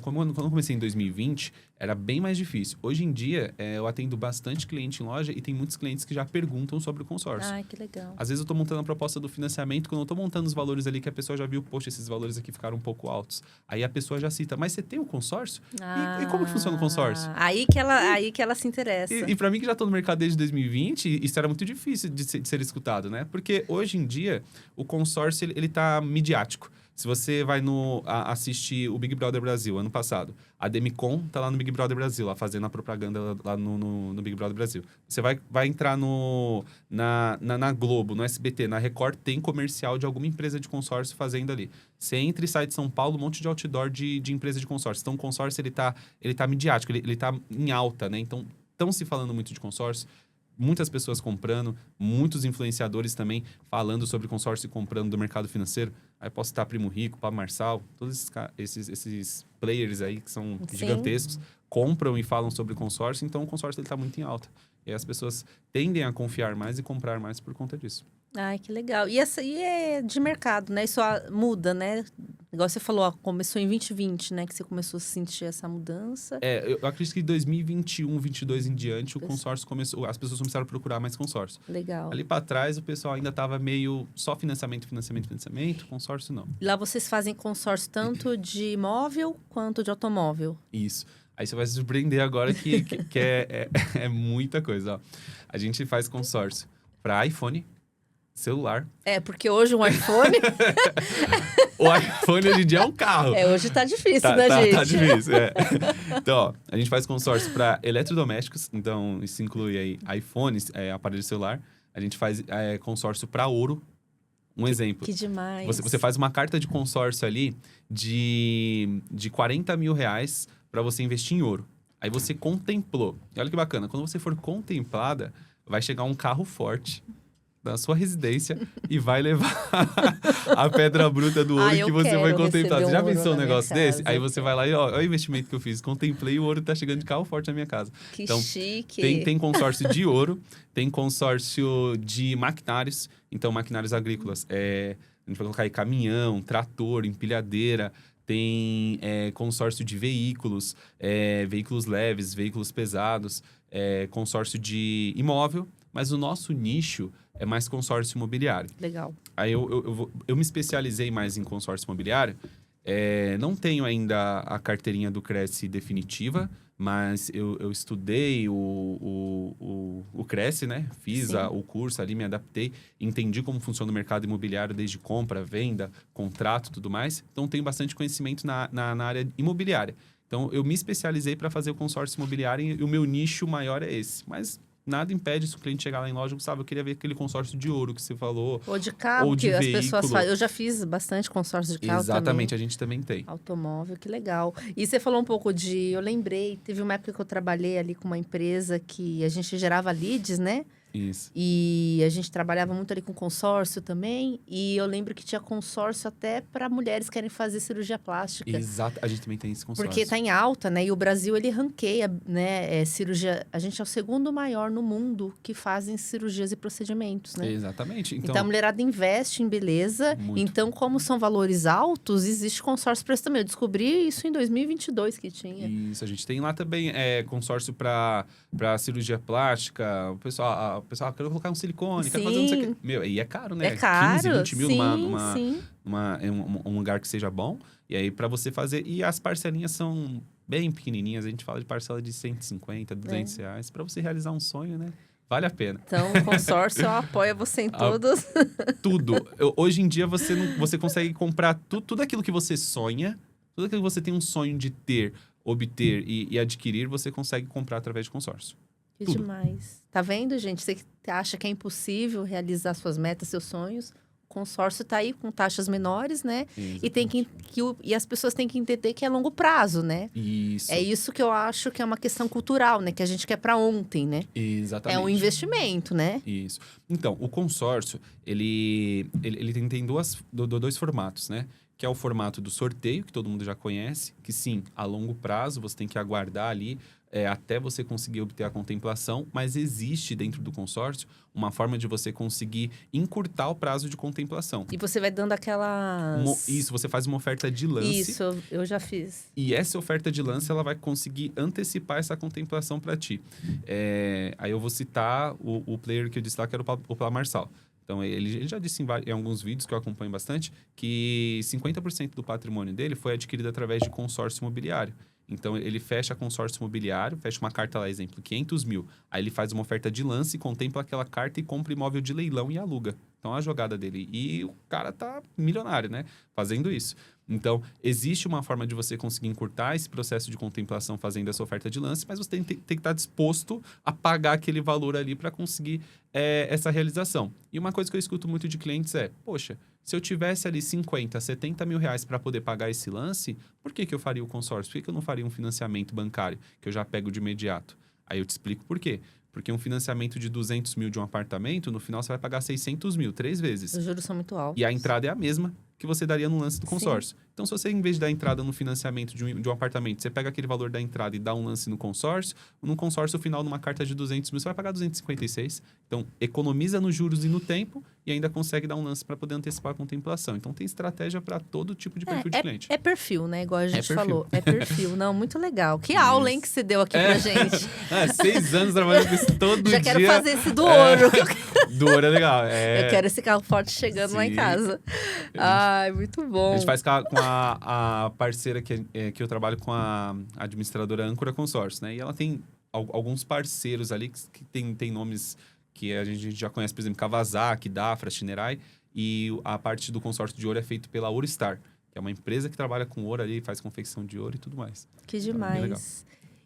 Speaker 2: comecei em 2020, era bem mais difícil. Hoje em dia, eu atendo bastante cliente em loja e tem muitos clientes que já perguntam sobre o consórcio.
Speaker 1: Ai, que legal.
Speaker 2: Às vezes eu estou montando a proposta do financiamento, quando eu estou montando os valores ali que a pessoa já viu, poxa, esses valores aqui ficaram um pouco altos. Aí a pessoa já cita, mas você tem o consórcio? E como que funciona o consórcio?
Speaker 1: Aí que ela se interessa.
Speaker 2: E para mim, que já estou no mercado desde 2020, isso era muito difícil de ser escutado, né? Porque hoje em dia, o consórcio, ele tá midiático. Se você vai assistir o Big Brother Brasil, ano passado, a Demicon tá lá no Big Brother Brasil, lá fazendo a propaganda lá no Big Brother Brasil. Você vai entrar na Globo, no SBT, na Record, tem comercial de alguma empresa de consórcio fazendo ali. Você entra e sai de São Paulo, um monte de outdoor de empresa de consórcio. Então, o consórcio, ele tá midiático, ele tá em alta, né? Então, estão se falando muito de consórcio. Muitas pessoas comprando, muitos influenciadores também falando sobre consórcio e comprando do mercado financeiro. Aí posso citar Primo Rico, Pablo Marçal, todos esses players aí que são gigantescos, compram e falam sobre consórcio, então o consórcio está muito em alta. E aí as pessoas tendem a confiar mais e comprar mais por conta disso.
Speaker 1: Ai, que legal. E é de mercado, né? Isso muda, né? Igual você falou, começou em 2020, né? Que você começou a sentir essa mudança.
Speaker 2: Eu acredito que de 2021, 2022 em diante, o consórcio começou... As pessoas começaram a procurar mais consórcio.
Speaker 1: Legal.
Speaker 2: Ali para trás, o pessoal ainda estava meio só financiamento, consórcio não.
Speaker 1: E lá vocês fazem consórcio tanto de imóvel quanto de automóvel.
Speaker 2: Isso. Aí você vai se surpreender agora que é muita coisa. Ó. A gente faz consórcio para iPhone, celular.
Speaker 1: Porque hoje um iPhone...
Speaker 2: O iPhone hoje em dia é um carro.
Speaker 1: Hoje tá difícil, né, gente?
Speaker 2: Tá difícil, Então, ó, a gente faz consórcio para eletrodomésticos. Então, isso inclui aí iPhones, aparelho celular. A gente faz consórcio para ouro. Um exemplo.
Speaker 1: Que demais.
Speaker 2: Você faz uma carta de consórcio ali de 40 mil reais para você investir em ouro. Aí você contemplou. E olha que bacana. Quando você for contemplada, vai chegar um carro forte na sua residência e vai levar a pedra bruta do ouro que você foi contemplar. Você já pensou um negócio desse? Aí você vai lá e olha o investimento que eu fiz. Contemplei, o ouro tá chegando de carro forte na minha casa.
Speaker 1: Que
Speaker 2: então,
Speaker 1: chique.
Speaker 2: Tem consórcio de ouro, tem consórcio de maquinários. Então, maquinários agrícolas. A gente vai colocar aí caminhão, trator, empilhadeira. Tem consórcio de veículos, veículos leves, veículos pesados, consórcio de imóvel. Mas o nosso nicho é mais consórcio imobiliário.
Speaker 1: Legal.
Speaker 2: Aí eu me especializei mais em consórcio imobiliário. Não tenho ainda a carteirinha do Cresce definitiva, mas eu estudei o Cresce, né? Fiz o curso ali, me adaptei, entendi como funciona o mercado imobiliário, desde compra, venda, contrato e tudo mais. Então, tenho bastante conhecimento na área imobiliária. Então, eu me especializei para fazer o consórcio imobiliário e o meu nicho maior é esse. Mas nada impede se o cliente chegar lá em loja, Gustavo, eu queria ver aquele consórcio de ouro que você falou.
Speaker 1: Ou de carro,
Speaker 2: ou de
Speaker 1: que
Speaker 2: veículo.
Speaker 1: As pessoas fazem. Eu já fiz bastante consórcio de carro.
Speaker 2: Exatamente,
Speaker 1: também.
Speaker 2: A gente também tem.
Speaker 1: Automóvel, que legal. E você falou um pouco eu lembrei, teve uma época que eu trabalhei ali com uma empresa que a gente gerava leads, né?
Speaker 2: Isso.
Speaker 1: E a gente trabalhava muito ali com consórcio também. E eu lembro que tinha consórcio até para mulheres que querem fazer cirurgia plástica.
Speaker 2: Exato. A gente também tem esse consórcio.
Speaker 1: Porque tá em alta, né? E o Brasil, ele ranqueia, né? Cirurgia... A gente é o segundo maior no mundo que fazem cirurgias e procedimentos, né?
Speaker 2: Exatamente.
Speaker 1: Então, a mulherada investe em beleza.
Speaker 2: Muito.
Speaker 1: Então, como são valores altos, existe consórcio para isso também. Eu descobri isso em 2022 que tinha.
Speaker 2: Isso, a gente tem lá também consórcio para cirurgia plástica. O pessoal quer colocar um silicone, quer fazer não sei o quê. Meu, e é caro, né?
Speaker 1: É caro,
Speaker 2: 15, 20 mil
Speaker 1: sim,
Speaker 2: um lugar que seja bom. E aí, para você fazer... E as parcelinhas são bem pequenininhas. A gente fala de parcela de 150, 200 reais. Para você realizar um sonho, né? Vale a pena.
Speaker 1: Então, o consórcio apoia você em todos.
Speaker 2: Tudo. Hoje em dia, você consegue comprar tudo aquilo que você sonha. Tudo aquilo que você tem um sonho de ter, obter e adquirir, você consegue comprar através de consórcio.
Speaker 1: Que
Speaker 2: Tudo.
Speaker 1: demais. Tá vendo, gente? Você que acha que é impossível realizar suas metas, seus sonhos, o consórcio tá aí com taxas menores, né?
Speaker 2: Exatamente.
Speaker 1: E tem e as pessoas têm que entender que é longo prazo, né?
Speaker 2: Isso.
Speaker 1: É isso que eu acho que é uma questão cultural, né? Que a gente quer para ontem, né?
Speaker 2: Exatamente.
Speaker 1: É um investimento, né?
Speaker 2: Isso. Então, o consórcio, ele tem dois formatos, né? Que é o formato do sorteio, que todo mundo já conhece, que sim, a longo prazo você tem que aguardar ali até você conseguir obter a contemplação, mas existe dentro do consórcio uma forma de você conseguir encurtar o prazo de contemplação.
Speaker 1: E você vai dando aquelas...
Speaker 2: Isso, você faz uma oferta de lance.
Speaker 1: Isso, eu já fiz.
Speaker 2: E essa oferta de lance, ela vai conseguir antecipar essa contemplação para ti. Aí eu vou citar o player que eu disse lá, que era o Pla Marçal. Então, ele já disse em alguns vídeos que eu acompanho bastante que 50% do patrimônio dele foi adquirido através de consórcio imobiliário. Então, ele fecha consórcio imobiliário, fecha uma carta lá, exemplo, 500 mil. Aí ele faz uma oferta de lance, contempla aquela carta e compra imóvel de leilão e aluga. Então, a jogada dele. E o cara tá milionário, né? Fazendo isso. Então, existe uma forma de você conseguir encurtar esse processo de contemplação fazendo essa oferta de lance, mas você tem que estar disposto a pagar aquele valor ali para conseguir essa realização. E uma coisa que eu escuto muito de clientes é, poxa, se eu tivesse ali 50, 70 mil reais para poder pagar esse lance, por que eu faria o consórcio? Por que eu não faria um financiamento bancário, que eu já pego de imediato? Aí eu te explico por quê. Porque um financiamento de 200 mil de um apartamento, no final você vai pagar 600 mil, 3 vezes.
Speaker 1: Os juros são muito altos.
Speaker 2: E a entrada é a mesma que você daria no lance do consórcio. Sim. Então, se você, em vez de dar entrada no financiamento de um apartamento, você pega aquele valor da entrada e dá um lance no consórcio final, numa carta de 200 mil, você vai pagar 256. Então, economiza nos juros e no tempo e ainda consegue dar um lance para poder antecipar a contemplação. Então, tem estratégia para todo tipo de perfil de cliente.
Speaker 1: É perfil, né? Igual a gente falou. É perfil. Não, muito legal. Que aula, hein, que você deu aqui pra gente.
Speaker 2: 6 anos trabalhando com isso todo dia.
Speaker 1: Já quero fazer esse do ouro.
Speaker 2: Do ouro é legal.
Speaker 1: Eu quero esse carro forte chegando lá em casa. Ai, muito bom.
Speaker 2: A gente faz com a parceira que eu trabalho com a administradora Âncora Consórcio, né? E ela tem alguns parceiros ali que tem nomes que a gente já conhece, por exemplo, Kawasaki, Dafra, Shinerai. E a parte do consórcio de ouro é feito pela Ourstar, que é uma empresa que trabalha com ouro ali, faz confecção de ouro e tudo mais.
Speaker 1: Que demais.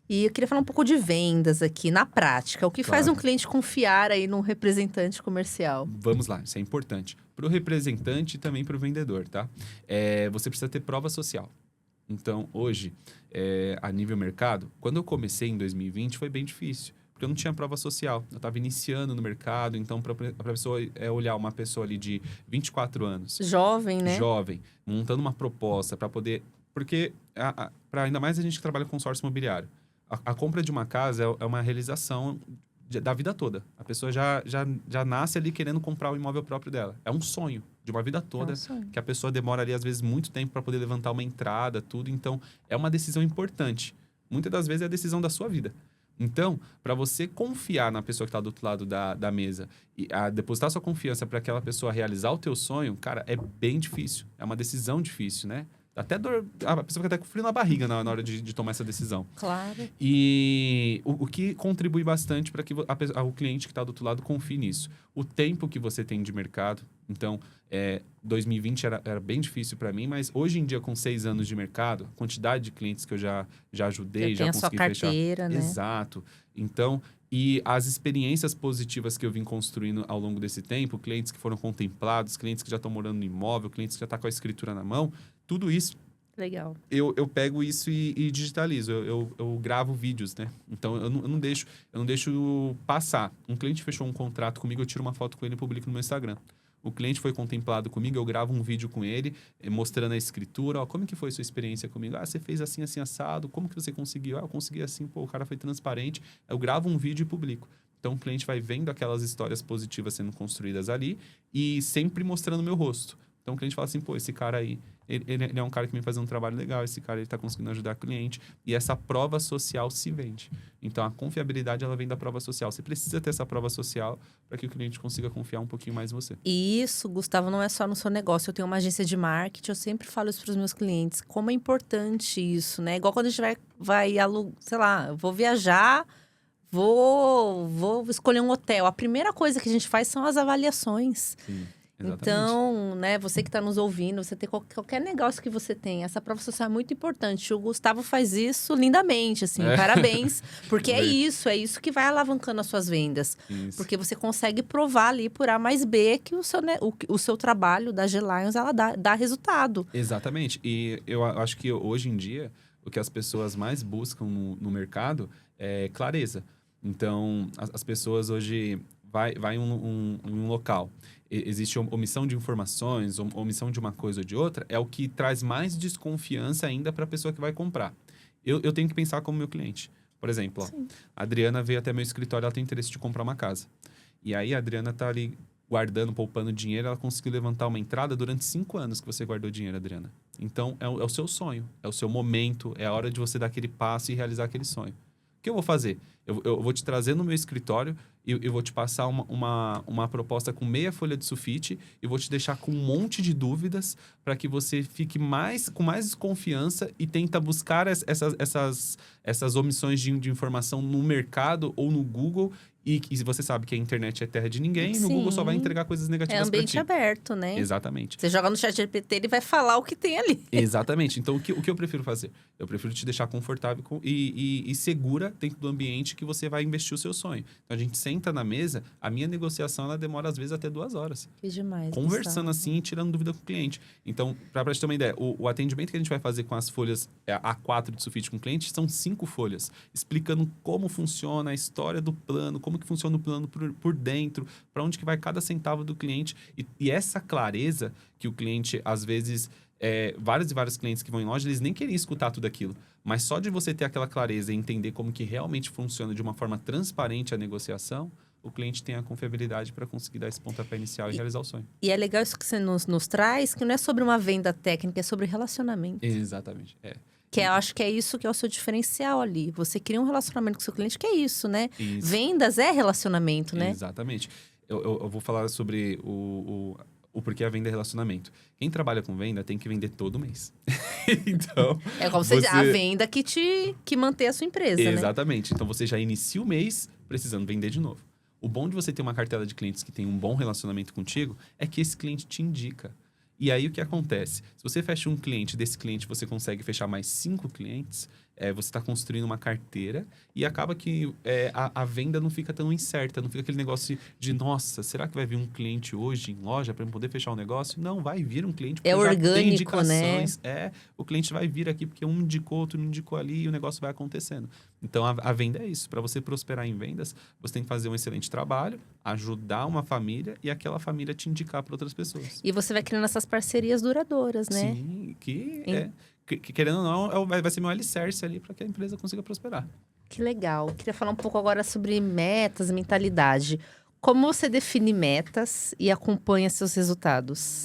Speaker 1: E eu queria falar um pouco de vendas aqui, na prática. O que faz um cliente confiar aí num representante comercial?
Speaker 2: Vamos lá, isso é importante. Para o representante e também para o vendedor, tá? Você precisa ter prova social. Então, hoje, a nível mercado, quando eu comecei em 2020, foi bem difícil. Porque eu não tinha prova social. Eu estava iniciando no mercado, então para a pessoa olhar uma pessoa ali de 24 anos.
Speaker 1: Jovem, né?
Speaker 2: Jovem, montando uma proposta para poder... Porque, para ainda mais a gente que trabalha com consórcio imobiliário, a compra de uma casa é uma realização da vida toda. A pessoa já nasce ali querendo comprar o imóvel próprio dela. É um sonho de uma vida toda, que a pessoa demora ali, às vezes, muito tempo para poder levantar uma entrada, tudo. Então, é uma decisão importante. Muitas das vezes é a decisão da sua vida. Então, para você confiar na pessoa que está do outro lado da mesa e depositar sua confiança para aquela pessoa realizar o teu sonho, cara, é bem difícil. É uma decisão difícil, né? Até dor, a pessoa fica até com frio na barriga na hora de tomar essa decisão.
Speaker 1: Claro.
Speaker 2: E o que contribui bastante para que o cliente que está do outro lado confie nisso. O tempo que você tem de mercado. Então, 2020 era bem difícil para mim, mas hoje em dia, com 6 anos de mercado, a quantidade de clientes que eu já ajudei, já consegui fechar.
Speaker 1: Tem a sua carteira, né?
Speaker 2: Exato. Então, e as experiências positivas que eu vim construindo ao longo desse tempo, clientes que foram contemplados, clientes que já estão morando no imóvel, clientes que já estão com a escritura na mão, tudo isso
Speaker 1: Legal.
Speaker 2: eu pego isso e digitalizo. Eu gravo vídeos, né? Então, eu não deixo passar. Um cliente fechou um contrato comigo, eu tiro uma foto com ele e publico no meu Instagram. O cliente foi contemplado comigo, eu gravo um vídeo com ele, mostrando a escritura. Ó, como que foi a sua experiência comigo? Ah, você fez assim, assim, assado. Como que você conseguiu? Ah, eu consegui assim. Pô, o cara foi transparente. Eu gravo um vídeo e publico. Então, o cliente vai vendo aquelas histórias positivas sendo construídas ali e sempre mostrando o meu rosto. Então, o cliente fala assim, pô, esse cara aí, ele é um cara que me faz um trabalho legal, esse cara, ele tá conseguindo ajudar o cliente. E essa prova social se vende. Então, a confiabilidade, ela vem da prova social. Você precisa ter essa prova social para que o cliente consiga confiar um pouquinho mais em você.
Speaker 1: E isso, Gustavo, não é só no seu negócio. Eu tenho uma agência de marketing, eu sempre falo isso para os meus clientes. Como é importante isso, né? Igual quando a gente sei lá, eu vou viajar, vou escolher um hotel. A primeira coisa que a gente faz são as avaliações.
Speaker 2: Sim, exatamente.
Speaker 1: Então, né, você que está nos ouvindo, você tem qualquer negócio que você tem, essa prova social é muito importante. O Gustavo faz isso lindamente, assim, parabéns. Porque é isso que vai alavancando as suas vendas.
Speaker 2: Isso.
Speaker 1: Porque você consegue provar ali por A mais B que o seu trabalho da G-Lions, ela dá resultado.
Speaker 2: Exatamente. E eu acho que hoje em dia, o que as pessoas mais buscam no mercado é clareza. Então, as pessoas hoje vai em um local. Existe omissão de informações, omissão de uma coisa ou de outra, é o que traz mais desconfiança ainda para a pessoa que vai comprar. Eu tenho que pensar como meu cliente. Por exemplo, ó, a Adriana veio até meu escritório, ela tem interesse de comprar uma casa. E aí a Adriana tá ali guardando, poupando dinheiro, ela conseguiu levantar uma entrada durante 5 anos que você guardou dinheiro, Adriana. Então, é o seu sonho, é o seu momento, é a hora de você dar aquele passo e realizar aquele sonho. O que eu vou fazer? Eu vou te trazer no meu escritório e eu vou te passar uma proposta com meia folha de sulfite e vou te deixar com um monte de dúvidas para que você fique com mais desconfiança e tenta buscar essas omissões de informação no mercado ou no Google. E você sabe que a internet é terra de ninguém e no Google só vai entregar coisas negativas para ti.
Speaker 1: É ambiente aberto, né?
Speaker 2: Exatamente.
Speaker 1: Você joga no ChatGPT, ele vai falar o que tem ali.
Speaker 2: Exatamente. Então, o que eu prefiro fazer? Eu prefiro te deixar confortável e segura dentro do ambiente que você vai investir o seu sonho. Então, a gente senta na mesa, a minha negociação, ela demora às vezes até 2 horas.
Speaker 1: Que demais,
Speaker 2: Conversando
Speaker 1: Gustavo.
Speaker 2: assim e tirando dúvida com o cliente. Então, para te ter uma ideia, o atendimento que a gente vai fazer com as folhas A4 de sulfite com o cliente são 5 folhas, explicando como funciona a história do plano, como que funciona o plano por dentro, para onde que vai cada centavo do cliente. E essa clareza que o cliente, às vezes, vários e vários clientes que vão em loja, eles nem queriam escutar tudo aquilo. Mas só de você ter aquela clareza e entender como que realmente funciona de uma forma transparente a negociação, o cliente tem a confiabilidade para conseguir dar esse pontapé inicial e realizar o sonho.
Speaker 1: E é legal isso que você nos traz, que não é sobre uma venda técnica, é sobre relacionamento.
Speaker 2: Exatamente,
Speaker 1: Que eu acho que é isso que é o seu diferencial ali. Você cria um relacionamento com o seu cliente, que é isso, né?
Speaker 2: Isso.
Speaker 1: Vendas é relacionamento, né?
Speaker 2: Exatamente. Eu vou falar sobre o porquê a venda é relacionamento. Quem trabalha com venda tem que vender todo mês. Então,
Speaker 1: É como você diz, a venda que mantém a sua empresa, né?
Speaker 2: Exatamente. Então, você já inicia o mês precisando vender de novo. O bom de você ter uma cartela de clientes que tem um bom relacionamento contigo é que esse cliente te indica. E aí, o que acontece? Se você fecha um cliente, desse cliente você consegue fechar mais 5 clientes, você está construindo uma carteira e acaba que a venda não fica tão incerta, não fica aquele negócio de, nossa, será que vai vir um cliente hoje em loja para eu poder fechar um negócio? Não, vai vir um cliente porque
Speaker 1: orgânico,
Speaker 2: já tem indicações.
Speaker 1: né?
Speaker 2: O cliente vai vir aqui porque um indicou, outro não indicou ali e o negócio vai acontecendo. Então, a venda é isso. Para você prosperar em vendas, você tem que fazer um excelente trabalho, ajudar uma família e aquela família te indicar para outras pessoas.
Speaker 1: E você vai criando essas parcerias duradouras, né?
Speaker 2: Sim, querendo ou não, vai ser meu alicerce ali para que a empresa consiga prosperar.
Speaker 1: Que legal. Queria falar um pouco agora sobre metas, mentalidade. Como você define metas e acompanha seus resultados?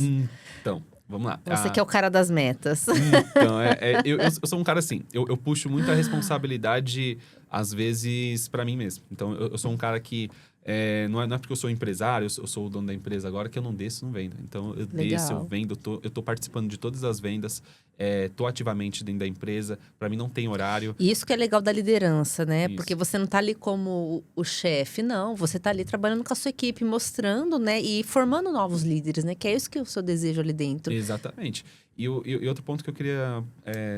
Speaker 2: Então, vamos lá.
Speaker 1: Você que é o cara das metas.
Speaker 2: Então, eu sou um cara assim, eu puxo muita responsabilidade, às vezes, para mim mesmo. Então, eu sou um cara que não é porque eu sou empresário, eu sou o dono da empresa agora, que eu não desço, não vendo. Então, eu desço, eu vendo, eu tô participando de todas as vendas, tô ativamente dentro da empresa. Para mim, não tem horário.
Speaker 1: E isso que é legal da liderança, né?
Speaker 2: Isso.
Speaker 1: Porque você não tá ali como o chefe, não. Você tá ali trabalhando com a sua equipe, mostrando, né? E formando novos líderes, né? Que é isso que é o seu desejo ali dentro.
Speaker 2: Exatamente. E outro ponto que eu queria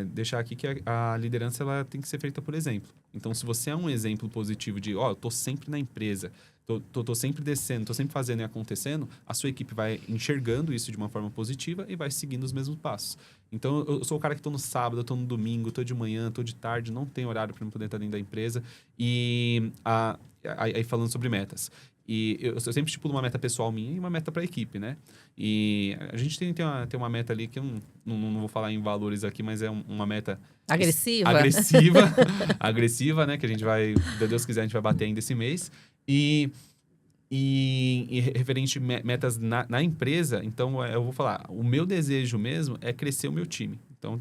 Speaker 2: deixar aqui, que a liderança ela tem que ser feita por exemplo. Então, se você é um exemplo positivo de, eu tô sempre na empresa, tô sempre descendo, tô sempre fazendo e acontecendo, a sua equipe vai enxergando isso de uma forma positiva e vai seguindo os mesmos passos. Então, eu sou o cara que tô no sábado, tô no domingo, tô de manhã, tô de tarde, não tem horário para poder estar dentro da empresa. E aí falando sobre metas. E eu sempre estipulo uma meta pessoal minha e uma meta para a equipe, né? E a gente tem uma meta ali que eu não vou falar em valores aqui, mas é uma meta...
Speaker 1: Agressiva?
Speaker 2: Agressiva, né? Que a gente vai, se Deus quiser, a gente vai bater ainda esse mês. E referente metas na empresa, então eu vou falar, o meu desejo mesmo é crescer o meu time. Então,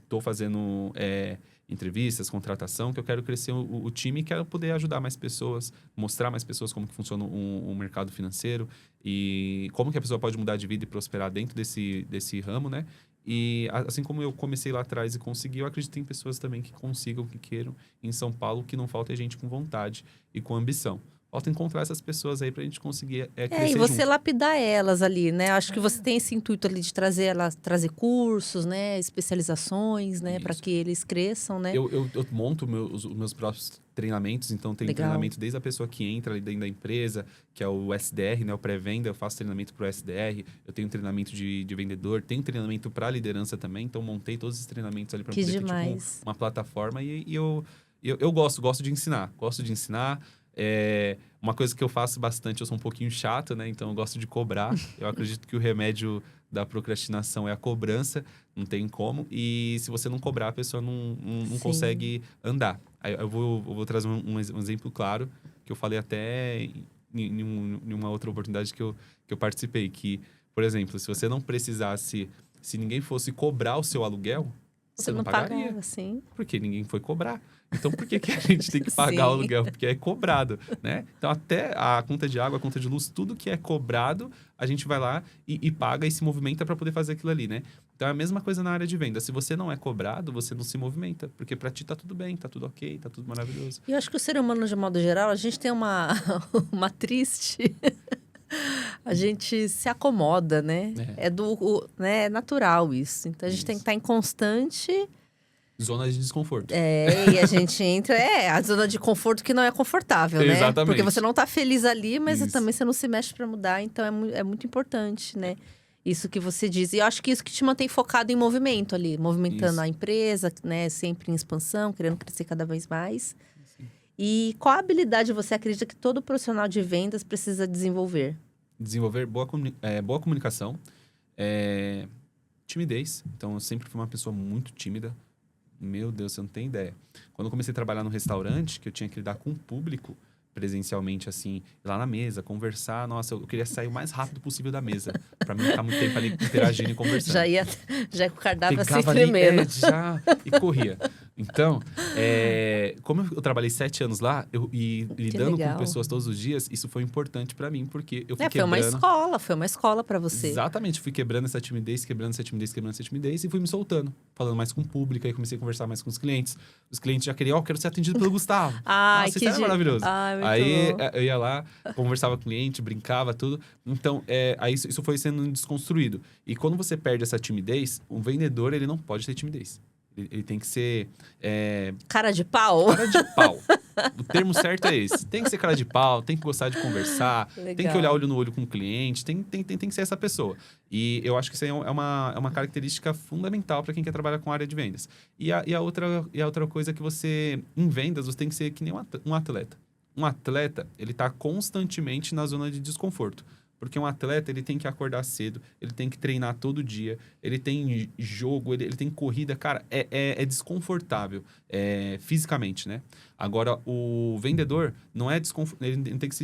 Speaker 2: estou fazendo entrevistas, contratação, que eu quero crescer o time e quero poder ajudar mais pessoas, mostrar mais pessoas como que funciona o mercado financeiro e como que a pessoa pode mudar de vida e prosperar dentro desse ramo, né? E assim como eu comecei lá atrás e consegui, eu acredito em pessoas também que consigam, que queiram. Em São Paulo, o que não falta é gente com vontade e com ambição. Falta encontrar essas pessoas aí pra gente conseguir crescer
Speaker 1: e você
Speaker 2: junto.
Speaker 1: lapidar elas ali, né? Acho que você tem esse intuito ali de trazer cursos, né? Especializações, né? Para que eles cresçam, né?
Speaker 2: Eu monto os meus próprios treinamentos, então tem treinamento desde a pessoa que entra ali dentro da empresa, que é o SDR, né? O pré-venda, eu faço treinamento pro SDR, eu tenho treinamento de vendedor, tenho treinamento para liderança também, então montei todos esses treinamentos ali para poder ter tipo, uma plataforma e eu gosto de ensinar, uma coisa que eu faço bastante, eu sou um pouquinho chato, né? Então eu gosto de cobrar. Eu acredito que o remédio da procrastinação é a cobrança, não tem como. E se você não cobrar, a pessoa não consegue andar. Aí eu vou trazer um exemplo claro, que eu falei até em uma outra oportunidade que eu participei. Que, por exemplo, se você não precisasse, se ninguém fosse cobrar o seu aluguel, você não pagaria.
Speaker 1: Pagava, sim.
Speaker 2: Porque ninguém foi cobrar. Então, por que a gente tem que pagar o aluguel? Porque é cobrado, né? Então, até a conta de água, a conta de luz, tudo que é cobrado, a gente vai lá e paga e se movimenta para poder fazer aquilo ali, né? Então, é a mesma coisa na área de venda. Se você não é cobrado, você não se movimenta. Porque para ti tá tudo bem, tá tudo ok, tá tudo maravilhoso.
Speaker 1: E eu acho que o ser humano, de modo geral, a gente tem uma triste... A gente se acomoda, né? É natural isso. Então, a gente tem que estar em constante...
Speaker 2: Zona de desconforto.
Speaker 1: E a gente entra... a zona de conforto que não é confortável, né?
Speaker 2: Exatamente.
Speaker 1: Porque você não tá feliz ali, mas também você não se mexe para mudar. Então, é muito importante, né? Isso que você diz. E eu acho que isso que te mantém focado em movimento ali. Movimentando a empresa, né? Sempre em expansão, querendo crescer cada vez mais. Sim. E qual habilidade você acredita que todo profissional de vendas precisa desenvolver?
Speaker 2: Desenvolver boa comunicação. Timidez. Então, eu sempre fui uma pessoa muito tímida. Meu Deus, você não tem ideia. Quando eu comecei a trabalhar no restaurante, que eu tinha que lidar com o público presencialmente, assim, ir lá na mesa, conversar. Nossa, eu queria sair o mais rápido possível da mesa. Pra mim, ficar muito tempo ali interagindo e conversando.
Speaker 1: Já com o cardápio assim,
Speaker 2: Pegava
Speaker 1: tremendo.
Speaker 2: E corria. Então, como eu trabalhei 7 anos lá, e lidando com pessoas todos os dias, isso foi importante pra mim, porque eu fui quebrando...
Speaker 1: Foi uma escola pra você.
Speaker 2: Exatamente, fui quebrando essa timidez e fui me soltando. Falando mais com o público, aí comecei a conversar mais com os clientes. Os clientes já queriam, quero ser atendido pelo Gustavo.
Speaker 1: Nossa,
Speaker 2: isso era maravilhoso. Aí
Speaker 1: bom.
Speaker 2: eu ia lá, conversava com o cliente, brincava, tudo. Então, aí isso foi sendo desconstruído. E quando você perde essa timidez, um vendedor, ele não pode ter timidez. Ele tem que ser...
Speaker 1: Cara de pau?
Speaker 2: Cara de pau. O termo certo é esse. Tem que ser cara de pau, tem que gostar de conversar, tem que olhar olho no olho com o cliente, tem que ser essa pessoa. E eu acho que isso aí é uma característica fundamental para quem quer trabalhar com a área de vendas. E a outra coisa que você, em vendas, você tem que ser que nem um atleta. Um atleta, ele está constantemente na zona de desconforto. Porque um atleta, ele tem que acordar cedo, ele tem que treinar todo dia, ele tem jogo, ele tem corrida. Cara, é desconfortável fisicamente, né? Agora, o vendedor não é ele não tem que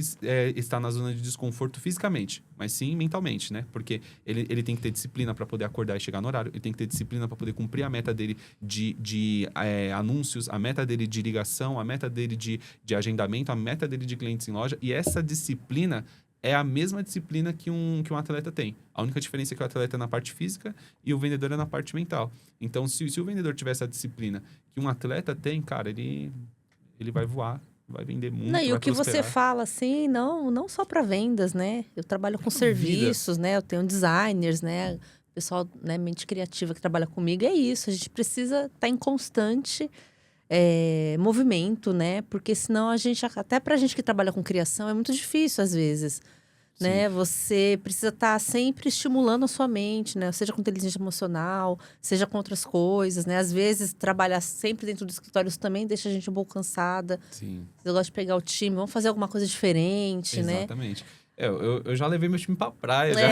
Speaker 2: estar na zona de desconforto fisicamente, mas sim mentalmente, né? Porque ele tem que ter disciplina para poder acordar e chegar no horário, ele tem que ter disciplina para poder cumprir a meta dele de anúncios, a meta dele de ligação, a meta dele de agendamento, a meta dele de clientes em loja. E essa disciplina é a mesma disciplina que um atleta tem. A única diferença é que o atleta é na parte física e o vendedor é na parte mental. Então, se o vendedor tiver essa disciplina que um atleta tem, cara, ele vai voar, vai vender muito,
Speaker 1: e o que você fala, assim, não só para vendas, né? Eu trabalho com serviços, né? Eu tenho designers, né? Pessoal, né, mente criativa que trabalha comigo, é isso. A gente precisa estar em constante movimento, né? Porque senão até pra gente que trabalha com criação, é muito difícil às vezes. Né? Você precisa estar sempre estimulando a sua mente, né? Seja com inteligência emocional, seja com outras coisas, né? Às vezes, trabalhar sempre dentro do escritório isso também deixa a gente um pouco cansada.
Speaker 2: Sim.
Speaker 1: Eu gosto de pegar o time, vamos fazer alguma coisa diferente, né?
Speaker 2: Exatamente. Eu já levei meu time pra praia. Já.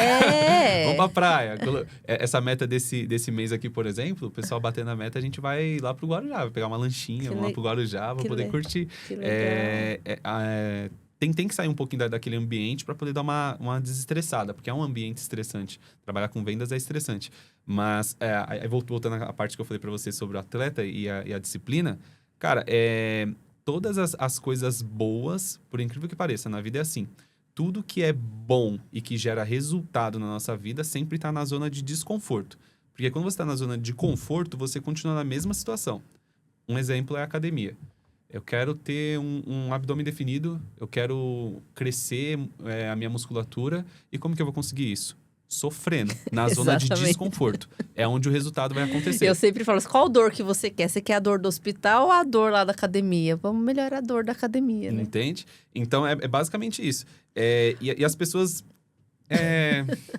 Speaker 2: Vamos pra praia. Essa meta desse mês aqui, por exemplo, o pessoal batendo a meta, a gente vai lá pro Guarujá. Vai pegar uma lanchinha, vamos lá pro Guarujá, vamos poder curtir.
Speaker 1: Que legal.
Speaker 2: Tem que sair um pouquinho daquele ambiente para poder dar uma desestressada, porque é um ambiente estressante. Trabalhar com vendas é estressante. Mas, voltando à parte que eu falei para você sobre o atleta e a disciplina, cara, todas as coisas boas, por incrível que pareça, na vida é assim. Tudo que é bom e que gera resultado na nossa vida sempre está na zona de desconforto. Porque quando você está na zona de conforto, você continua na mesma situação. Um exemplo é a academia. Eu quero ter um abdômen definido, eu quero crescer a minha musculatura. E como que eu vou conseguir isso? Sofrendo, na zona de desconforto. É onde o resultado vai acontecer.
Speaker 1: Eu sempre falo assim, qual dor que você quer? Você quer a dor do hospital ou a dor lá da academia? Vamos melhorar a dor da academia, né?
Speaker 2: Entende? Então, é basicamente isso. E as pessoas...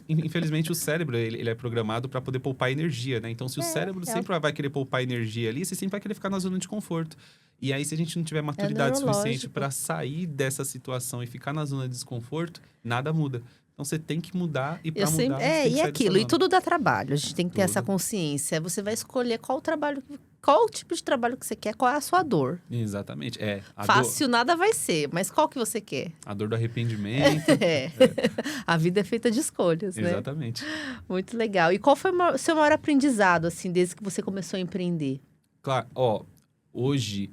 Speaker 2: infelizmente, o cérebro ele é programado para poder poupar energia, né? Então, se o cérebro sempre vai querer poupar energia ali, você sempre vai querer ficar na zona de conforto. E aí, se a gente não tiver maturidade suficiente para sair dessa situação e ficar na zona de desconforto, nada muda. Então, você tem que mudar e para mudar...
Speaker 1: e aquilo, e tudo dá trabalho. A gente tem que ter essa consciência. Você vai escolher qual o tipo de trabalho que você quer, qual é a sua dor.
Speaker 2: Exatamente.
Speaker 1: Fácil nada vai ser, mas qual que você quer?
Speaker 2: A dor do arrependimento.
Speaker 1: A vida é feita de escolhas, né?
Speaker 2: Exatamente.
Speaker 1: Muito legal. E qual foi o seu maior aprendizado, assim, desde que você começou a empreender?
Speaker 2: Claro, hoje...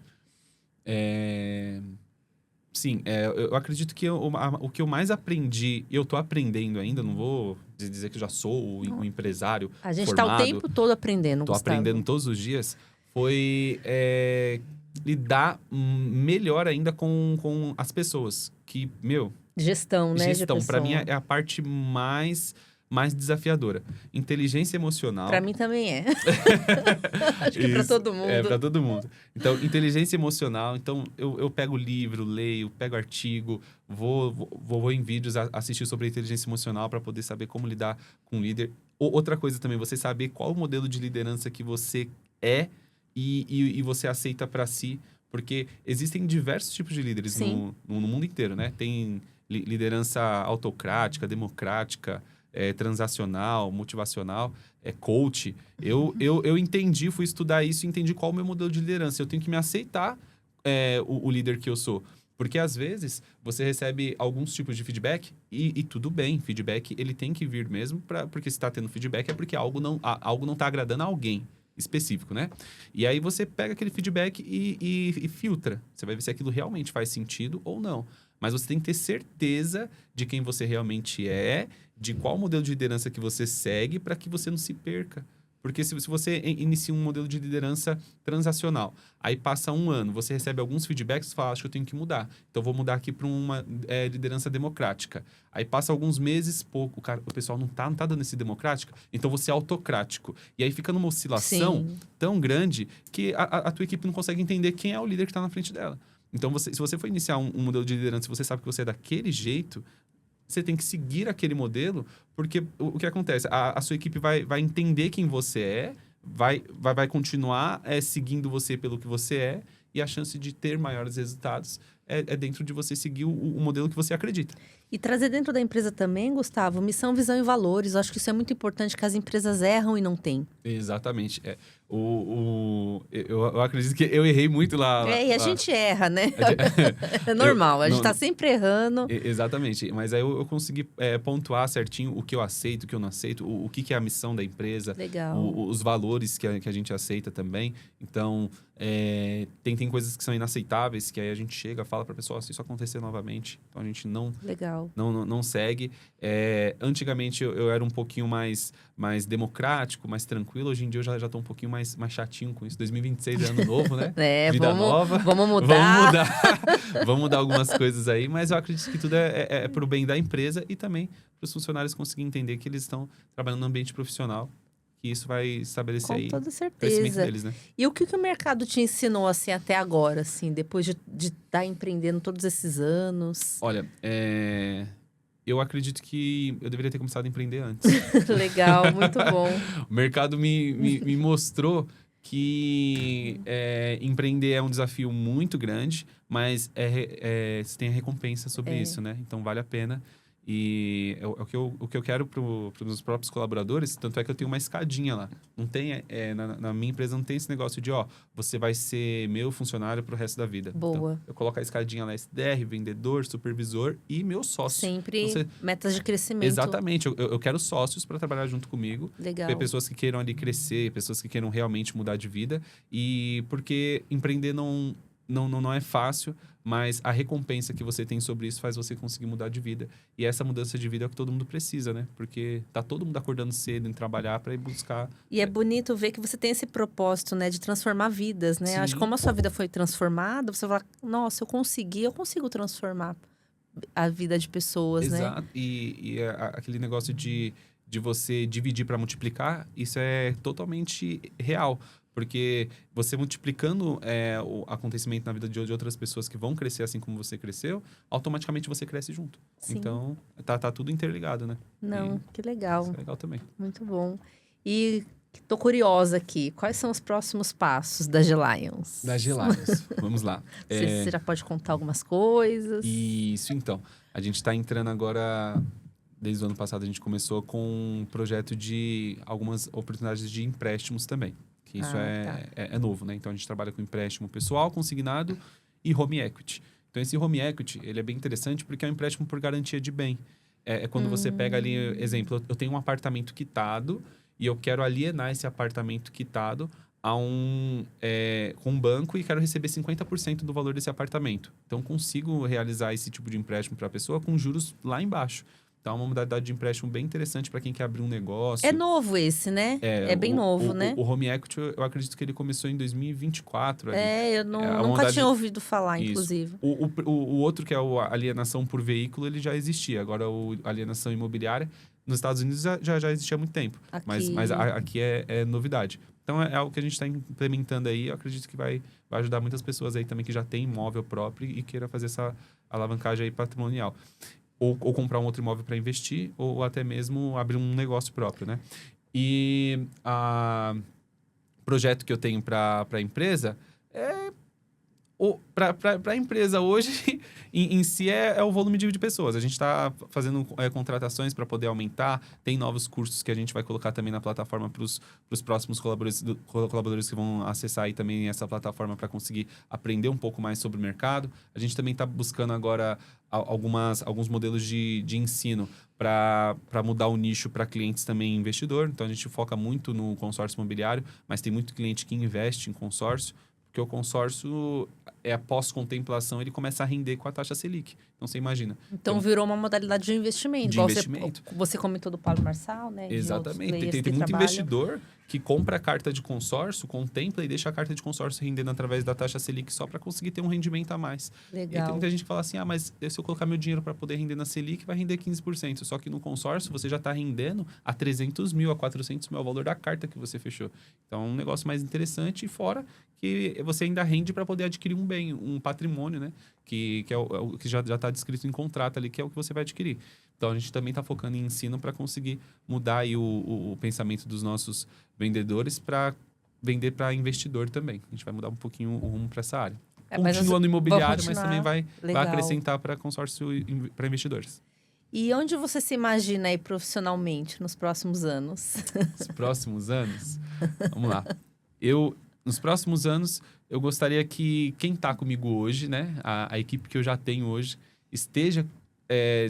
Speaker 2: Sim, eu acredito que o que eu mais aprendi, e eu tô aprendendo ainda, não vou dizer que já sou um empresário formado.
Speaker 1: A gente tá o tempo todo aprendendo,
Speaker 2: Gustavo. Tô aprendendo todos os dias. Foi lidar melhor ainda com as pessoas. Que,
Speaker 1: Gestão, né?
Speaker 2: Gestão, pra mim, é a parte mais desafiadora. Inteligência emocional.
Speaker 1: Pra mim também é. Acho que pra todo mundo.
Speaker 2: Pra todo mundo. Então, inteligência emocional. Então, eu pego livro, leio, pego artigo, vou em vídeos assistir sobre inteligência emocional para poder saber como lidar com o líder. Outra coisa também, você saber qual o modelo de liderança que você é e você aceita para si. Porque existem diversos tipos de líderes no mundo inteiro, né? Tem liderança autocrática, democrática, transacional, motivacional, coach. Eu entendi, fui estudar isso e entendi qual é o meu modelo de liderança. Eu tenho que me aceitar o líder que eu sou. Porque, às vezes, você recebe alguns tipos de feedback e tudo bem. Feedback, ele tem que vir mesmo, porque se está tendo feedback é porque algo não está agradando a alguém específico, né? E aí você pega aquele feedback e filtra. Você vai ver se aquilo realmente faz sentido ou não. Mas você tem que ter certeza de quem você realmente é, de qual modelo de liderança que você segue, para que você não se perca. Porque se você inicia um modelo de liderança transacional, aí passa um ano, você recebe alguns feedbacks e fala, acho que eu tenho que mudar. Então, vou mudar aqui para uma liderança democrática. Aí passa alguns meses, o pessoal não tá dando esse democrática, então você é autocrático. E aí fica numa oscilação tão grande que a tua equipe não consegue entender quem é o líder que está na frente dela. Então, se você for iniciar um modelo de liderança e você sabe que você é daquele jeito, você tem que seguir aquele modelo, porque o que acontece? A sua equipe vai entender quem você é, vai continuar seguindo você pelo que você é, e a chance de ter maiores resultados é dentro de você seguir o modelo que você acredita.
Speaker 1: E trazer dentro da empresa também, Gustavo, missão, visão e valores. Eu acho que isso é muito importante, que as empresas erram e não têm.
Speaker 2: Exatamente. Eu acredito que eu errei muito lá.
Speaker 1: E a gente erra, né? É normal, a gente tá sempre errando.
Speaker 2: Exatamente. Mas aí eu consegui pontuar certinho o que eu aceito, o que eu não aceito, o que é a missão da empresa.
Speaker 1: Legal.
Speaker 2: Os valores que a gente aceita também. Então, tem coisas que são inaceitáveis, que aí a gente chega, fala pra pessoa, se isso acontecer novamente, então a gente não...
Speaker 1: Legal.
Speaker 2: Não segue. Antigamente eu era um pouquinho mais democrático, mais tranquilo. Hoje em dia eu já tô um pouquinho mais chatinho com isso. 2026 é ano novo, né? Vida nova.
Speaker 1: Vamos mudar.
Speaker 2: Vamos mudar algumas coisas aí. Mas eu acredito que tudo é pro bem da empresa e também para os funcionários conseguirem entender que eles estão trabalhando no ambiente profissional. que isso vai estabelecer
Speaker 1: Com
Speaker 2: aí
Speaker 1: toda
Speaker 2: o crescimento
Speaker 1: certeza.
Speaker 2: deles, né?
Speaker 1: E o que o mercado te ensinou, assim, até agora, assim, depois de estar empreendendo todos esses anos?
Speaker 2: Olha, eu acredito que eu deveria ter começado a empreender antes.
Speaker 1: Legal, muito bom.
Speaker 2: O mercado me mostrou que empreender é um desafio muito grande, mas você tem a recompensa sobre isso, né? Então vale a pena. E o que eu quero para os meus próprios colaboradores, tanto é que eu tenho uma escadinha lá. Não tem, na minha empresa não tem esse negócio de, você vai ser meu funcionário pro resto da vida.
Speaker 1: Boa.
Speaker 2: Então, eu coloco a escadinha lá, SDR, vendedor, supervisor e meu sócio.
Speaker 1: Sempre
Speaker 2: Então,
Speaker 1: metas de crescimento.
Speaker 2: exatamente. Eu quero sócios para trabalhar junto comigo.
Speaker 1: Legal.
Speaker 2: Pessoas que queiram ali crescer, pessoas que queiram realmente mudar de vida. E porque empreender não é fácil, mas a recompensa que você tem sobre isso faz você conseguir mudar de vida. E essa mudança de vida é o que todo mundo precisa, né? Porque tá todo mundo acordando cedo em trabalhar para ir buscar.
Speaker 1: E é bonito ver que você tem esse propósito, né, de transformar vidas, né?
Speaker 2: Sim.
Speaker 1: Acho que como a sua vida foi transformada, você fala, nossa, eu consigo transformar a vida de pessoas, né?
Speaker 2: Exato. E aquele negócio de você dividir para multiplicar, isso é totalmente real. Porque você multiplicando o acontecimento na vida de outras pessoas que vão crescer assim como você cresceu, automaticamente você cresce junto.
Speaker 1: Sim.
Speaker 2: Então, tá tudo interligado, né?
Speaker 1: Não, que legal.
Speaker 2: Isso é legal também.
Speaker 1: Muito bom. E tô curiosa aqui, quais são os próximos passos da G-Lions?
Speaker 2: Das G-Lions. Vamos lá.
Speaker 1: Você já pode contar algumas coisas?
Speaker 2: Isso, então. A gente está entrando agora... Desde o ano passado, a gente começou com um projeto de algumas oportunidades de empréstimos também. Que isso é novo, né? Então, a gente trabalha com empréstimo pessoal, consignado e home equity. Então, esse home equity, ele é bem interessante porque é um empréstimo por garantia de bem. É quando você pega ali, exemplo, eu tenho um apartamento quitado e eu quero alienar esse apartamento quitado com um banco e quero receber 50% do valor desse apartamento. Então, consigo realizar esse tipo de empréstimo para a pessoa com juros lá embaixo. Então, é uma modalidade de empréstimo bem interessante para quem quer abrir um negócio.
Speaker 1: É novo esse, né? É bem novo, né?
Speaker 2: O home equity, eu acredito que ele começou em 2024. Ali.
Speaker 1: Eu nunca tinha ouvido falar,
Speaker 2: Isso.
Speaker 1: inclusive.
Speaker 2: O outro, que é a alienação por veículo, ele já existia. Agora, a alienação imobiliária, nos Estados Unidos já existia há muito tempo.
Speaker 1: Aqui.
Speaker 2: Mas aqui é novidade. Então, é algo que a gente está implementando aí. Eu acredito que vai ajudar muitas pessoas aí também que já têm imóvel próprio e queira fazer essa alavancagem aí patrimonial. Ou comprar um outro imóvel para investir, ou até mesmo abrir um negócio próprio, né? E o projeto que eu tenho para a empresa para a empresa hoje, em si, é o volume de pessoas. A gente está fazendo contratações para poder aumentar. Tem novos cursos que a gente vai colocar também na plataforma para os próximos colaboradores que vão acessar aí também essa plataforma para conseguir aprender um pouco mais sobre o mercado. A gente também está buscando agora alguns modelos de ensino para mudar o nicho para clientes também investidor. Então, a gente foca muito no consórcio imobiliário, mas tem muito cliente que investe em consórcio. Porque o consórcio, após contemplação, ele começa a render com a taxa Selic. Então, você imagina.
Speaker 1: Então, virou uma modalidade de investimento.
Speaker 2: De investimento.
Speaker 1: Você comentou do Paulo Marçal, né?
Speaker 2: Exatamente. Tem muito investidor que compra a carta de consórcio, contempla e deixa a carta de consórcio rendendo através da taxa Selic só para conseguir ter um rendimento a mais.
Speaker 1: Legal.
Speaker 2: E tem muita gente que fala assim, mas se eu colocar meu dinheiro para poder render na Selic, vai render 15%. Só que no consórcio, você já está rendendo a 300 mil, a 400 mil, o valor da carta que você fechou. Então, é um negócio mais interessante e fora que você ainda rende para poder adquirir um bem, um patrimônio, né? Que é o que já está descrito em contrato ali, que é o que você vai adquirir. Então, a gente também está focando em ensino para conseguir mudar aí o pensamento dos nossos vendedores para vender para investidor também. A gente vai mudar um pouquinho o rumo para essa área. Continua no imobiliário, mas também vai acrescentar para consórcio para investidores.
Speaker 1: E onde você se imagina aí profissionalmente nos próximos anos?
Speaker 2: Nos próximos anos? Vamos lá. Nos próximos anos, eu gostaria que quem está comigo hoje, né? A equipe que eu já tenho hoje, esteja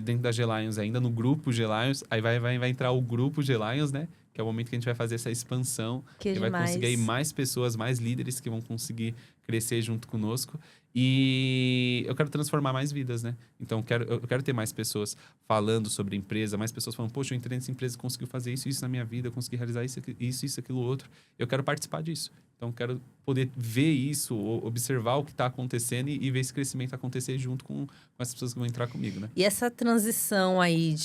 Speaker 2: dentro da G-Lions ainda, no grupo G-Lions. Aí vai entrar o grupo G-Lions, né? Que é o momento que a gente vai fazer essa expansão.
Speaker 1: Que
Speaker 2: vai conseguir aí mais pessoas, mais líderes que vão conseguir crescer junto conosco. E eu quero transformar mais vidas, né? Então, eu quero ter mais pessoas falando sobre a empresa, mais pessoas falando, poxa, eu entrei nessa empresa, consegui fazer isso na minha vida, eu consegui realizar isso, aquilo, outro. Eu quero participar disso. Então, eu quero poder ver isso, observar o que está acontecendo e ver esse crescimento acontecer junto com essas pessoas que vão entrar comigo, né?
Speaker 1: E essa transição aí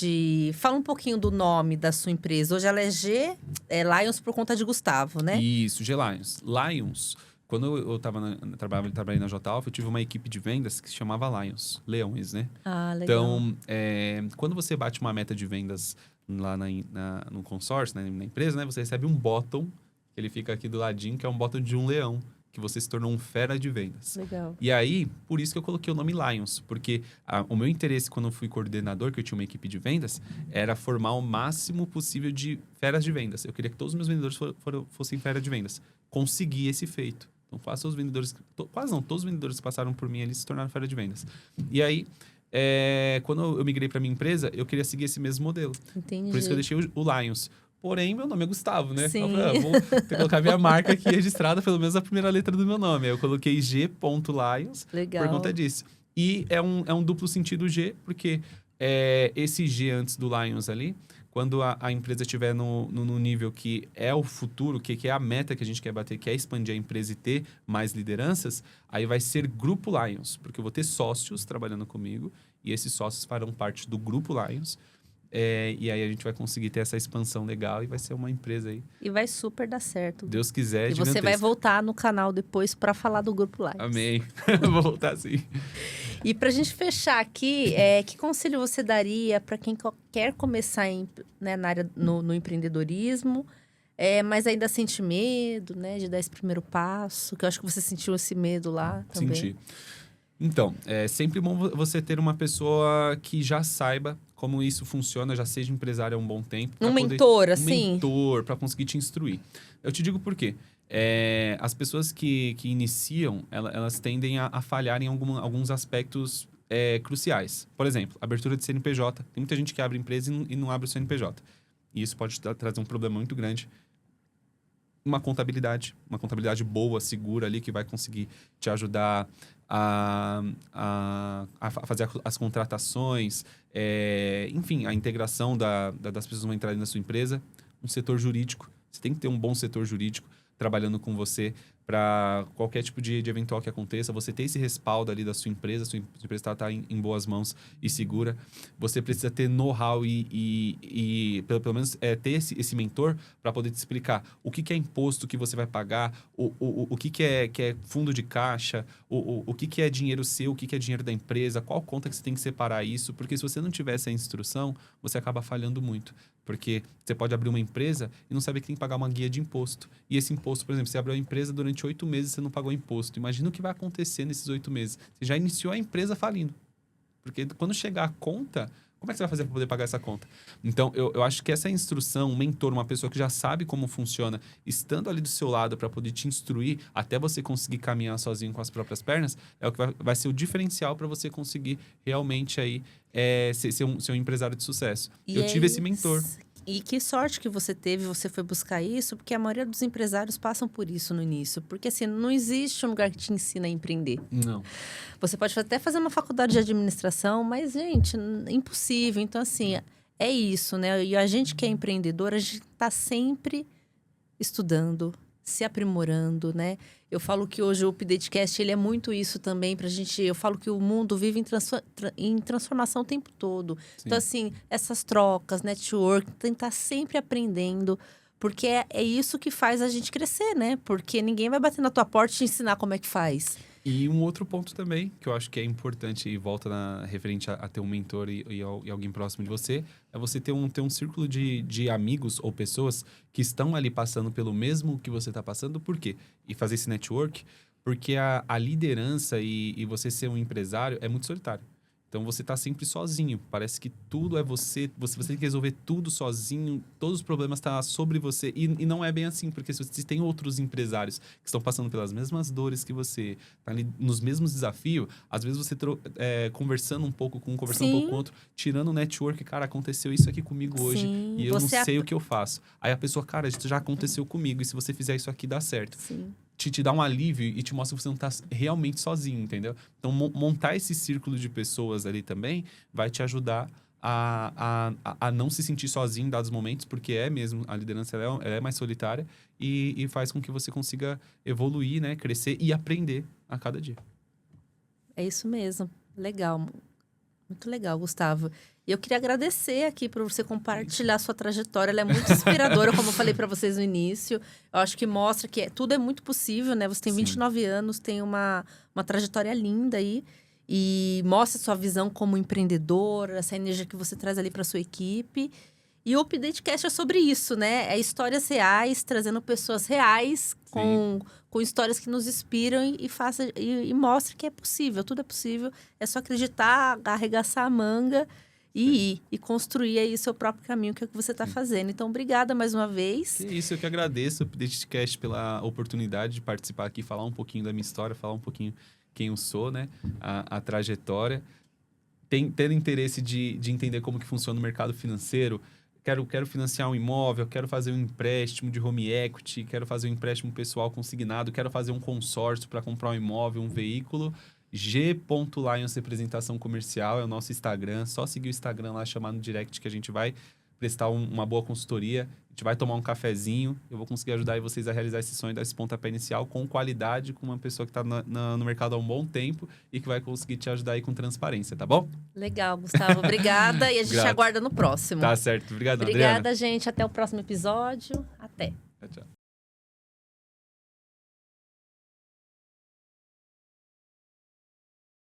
Speaker 1: Fala um pouquinho do nome da sua empresa. Hoje ela é Lions por conta de Gustavo, né?
Speaker 2: Isso, G-Lions. Lions, quando eu trabalhei na J-Alpha, eu tive uma equipe de vendas que se chamava Lions. Leões, né?
Speaker 1: Ah, legal.
Speaker 2: Então, quando você bate uma meta de vendas lá no consórcio, na empresa, né? Você recebe um bottom, que ele fica aqui do ladinho, que é um bottom de um leão, que você se tornou um fera de vendas.
Speaker 1: Legal.
Speaker 2: E aí, por isso que eu coloquei o nome Lions, porque o meu interesse quando eu fui coordenador, que eu tinha uma equipe de vendas, era formar o máximo possível de feras de vendas. Eu queria que todos os meus vendedores fossem fera de vendas. Consegui esse feito. Então, quase todos os vendedores que passaram por mim, eles se tornaram fera de vendas. E aí, quando eu migrei para minha empresa, eu queria seguir esse mesmo modelo.
Speaker 1: Entendi.
Speaker 2: Por isso que eu deixei o Lions. Porém, meu nome é Gustavo, né?
Speaker 1: Sim.
Speaker 2: Eu falei, vou ter que colocar minha marca aqui registrada, pelo menos a primeira letra do meu nome. Aí eu coloquei G.Lions por conta disso. E é um duplo sentido G, porque esse G antes do Lions ali, quando a empresa estiver no nível que é o futuro, que é a meta que a gente quer bater, que é expandir a empresa e ter mais lideranças, aí vai ser Grupo Lions, porque eu vou ter sócios trabalhando comigo, e esses sócios farão parte do Grupo Lions. E aí a gente vai conseguir ter essa expansão legal e vai ser uma empresa aí.
Speaker 1: E vai super dar certo.
Speaker 2: Deus quiser,
Speaker 1: E você vai voltar no canal depois para falar do Grupo Lions.
Speaker 2: Amém. Vou voltar sim.
Speaker 1: E pra gente fechar aqui, que conselho você daria para quem quer começar na área no empreendedorismo, mas ainda sente medo, né, de dar esse primeiro passo? Que eu acho que você sentiu esse medo lá também.
Speaker 2: Senti. Então, é sempre bom você ter uma pessoa que já saiba como isso funciona, já seja empresário há um bom tempo.
Speaker 1: Um mentor, assim?
Speaker 2: Um mentor, para conseguir te instruir. Eu te digo por quê. As pessoas que iniciam, elas tendem a falhar em alguns aspectos cruciais. Por exemplo, abertura de CNPJ. Tem muita gente que abre empresa e não abre o CNPJ. E isso pode trazer um problema muito grande. Uma contabilidade boa, segura ali, que vai conseguir te ajudar a fazer as contratações, enfim, a integração das pessoas que vão entrar na sua empresa. Um setor jurídico. Você tem que ter um bom setor jurídico trabalhando com você para qualquer tipo de eventual que aconteça. Você ter esse respaldo ali da sua empresa está em boas mãos e segura. Você precisa ter know-how e pelo menos ter esse mentor para poder te explicar o que é imposto que você vai pagar, o que é fundo de caixa, o que é dinheiro seu, o que é dinheiro da empresa, qual conta que você tem que separar isso, porque se você não tiver essa instrução, você acaba falhando muito. Porque você pode abrir uma empresa e não saber que tem que pagar uma guia de imposto. E esse imposto, por exemplo, você abriu a empresa durante 8 meses e você não pagou imposto. Imagina o que vai acontecer nesses 8 meses. Você já iniciou a empresa falindo. Porque quando chegar a conta, como é que você vai fazer para poder pagar essa conta? Então, eu acho que essa instrução, um mentor, uma pessoa que já sabe como funciona, estando ali do seu lado para poder te instruir até você conseguir caminhar sozinho com as próprias pernas, é o que vai ser o diferencial para você conseguir realmente aí ser um empresário de sucesso. Eu tive esse mentor.
Speaker 1: E que sorte que você teve, você foi buscar isso, porque a maioria dos empresários passam por isso no início. Porque, assim, não existe um lugar que te ensina a empreender.
Speaker 2: Não.
Speaker 1: Você pode até fazer uma faculdade de administração, mas, gente, impossível. Então, assim, é isso, né? E a gente que é empreendedor, a gente tá sempre estudando, se aprimorando, né? Eu falo que hoje o UpdateCast, ele é muito isso também pra gente. Eu falo que o mundo vive em transformação o tempo todo. Sim. Então, assim, essas trocas, network, tem que estar sempre aprendendo. Porque é isso que faz a gente crescer, né? Porque ninguém vai bater na tua porta e te ensinar como é que faz.
Speaker 2: E um outro ponto também, que eu acho que é importante e volta referente a ter um mentor e alguém próximo de você, é você ter um círculo de amigos ou pessoas que estão ali passando pelo mesmo que você está passando. Por quê? E fazer esse network, porque a liderança e você ser um empresário é muito solitário. Então, você está sempre sozinho. Parece que tudo é você tem que resolver tudo sozinho. Todos os problemas estão sobre você. E não é bem assim, porque se você tem outros empresários que estão passando pelas mesmas dores que você, tá ali nos mesmos desafios, às vezes você conversando um pouco com um, conversando um pouco com outro, tirando o network, cara, aconteceu isso aqui comigo hoje.
Speaker 1: Sim.
Speaker 2: E eu não sei o que eu faço. Aí a pessoa, cara, isso já aconteceu comigo. E se você fizer isso aqui, dá certo.
Speaker 1: Sim.
Speaker 2: te dá um alívio e te mostra que você não tá realmente sozinho, entendeu? Então, montar esse círculo de pessoas ali também vai te ajudar a não se sentir sozinho em dados momentos, porque é mesmo, a liderança ela é mais solitária e faz com que você consiga evoluir, né? Crescer e aprender a cada dia.
Speaker 1: É isso mesmo. Legal. Muito legal, Gustavo. E eu queria agradecer aqui por você compartilhar a sua trajetória. Ela é muito inspiradora, como eu falei para vocês no início. Eu acho que mostra que tudo é muito possível, né? Você tem 29 anos, tem uma trajetória linda aí. E mostra sua visão como empreendedor, essa energia que você traz ali para sua equipe. E o UpdateCast é sobre isso, né? É histórias reais, trazendo pessoas reais com histórias que nos inspiram e mostra que é possível, tudo é possível. É só acreditar, arregaçar a manga e ir. E construir aí o seu próprio caminho, que é o que você está fazendo. Então, obrigada mais uma vez.
Speaker 2: Que isso, eu que agradeço o UpdateCast pela oportunidade de participar aqui, falar um pouquinho da minha história, falar um pouquinho quem eu sou, né? A trajetória. Tendo interesse de entender como que funciona o mercado financeiro, quero financiar um imóvel, quero fazer um empréstimo de home equity, quero fazer um empréstimo pessoal consignado, quero fazer um consórcio para comprar um imóvel, um veículo. G.Lions Representação Comercial é o nosso Instagram. Só seguir o Instagram lá, chamar no direct que a gente vai prestar uma boa consultoria. A gente vai tomar um cafezinho. Eu vou conseguir ajudar aí vocês a realizar esse sonho, dar esse pontapé inicial com qualidade, com uma pessoa que está no mercado há um bom tempo e que vai conseguir te ajudar aí com transparência, tá bom?
Speaker 1: Legal, Gustavo. Obrigada. E a gente aguarda no próximo.
Speaker 2: Tá certo. Obrigado,
Speaker 1: Obrigada,
Speaker 2: Adriana.
Speaker 1: gente. Até o próximo episódio. Até.
Speaker 2: Tchau, tchau.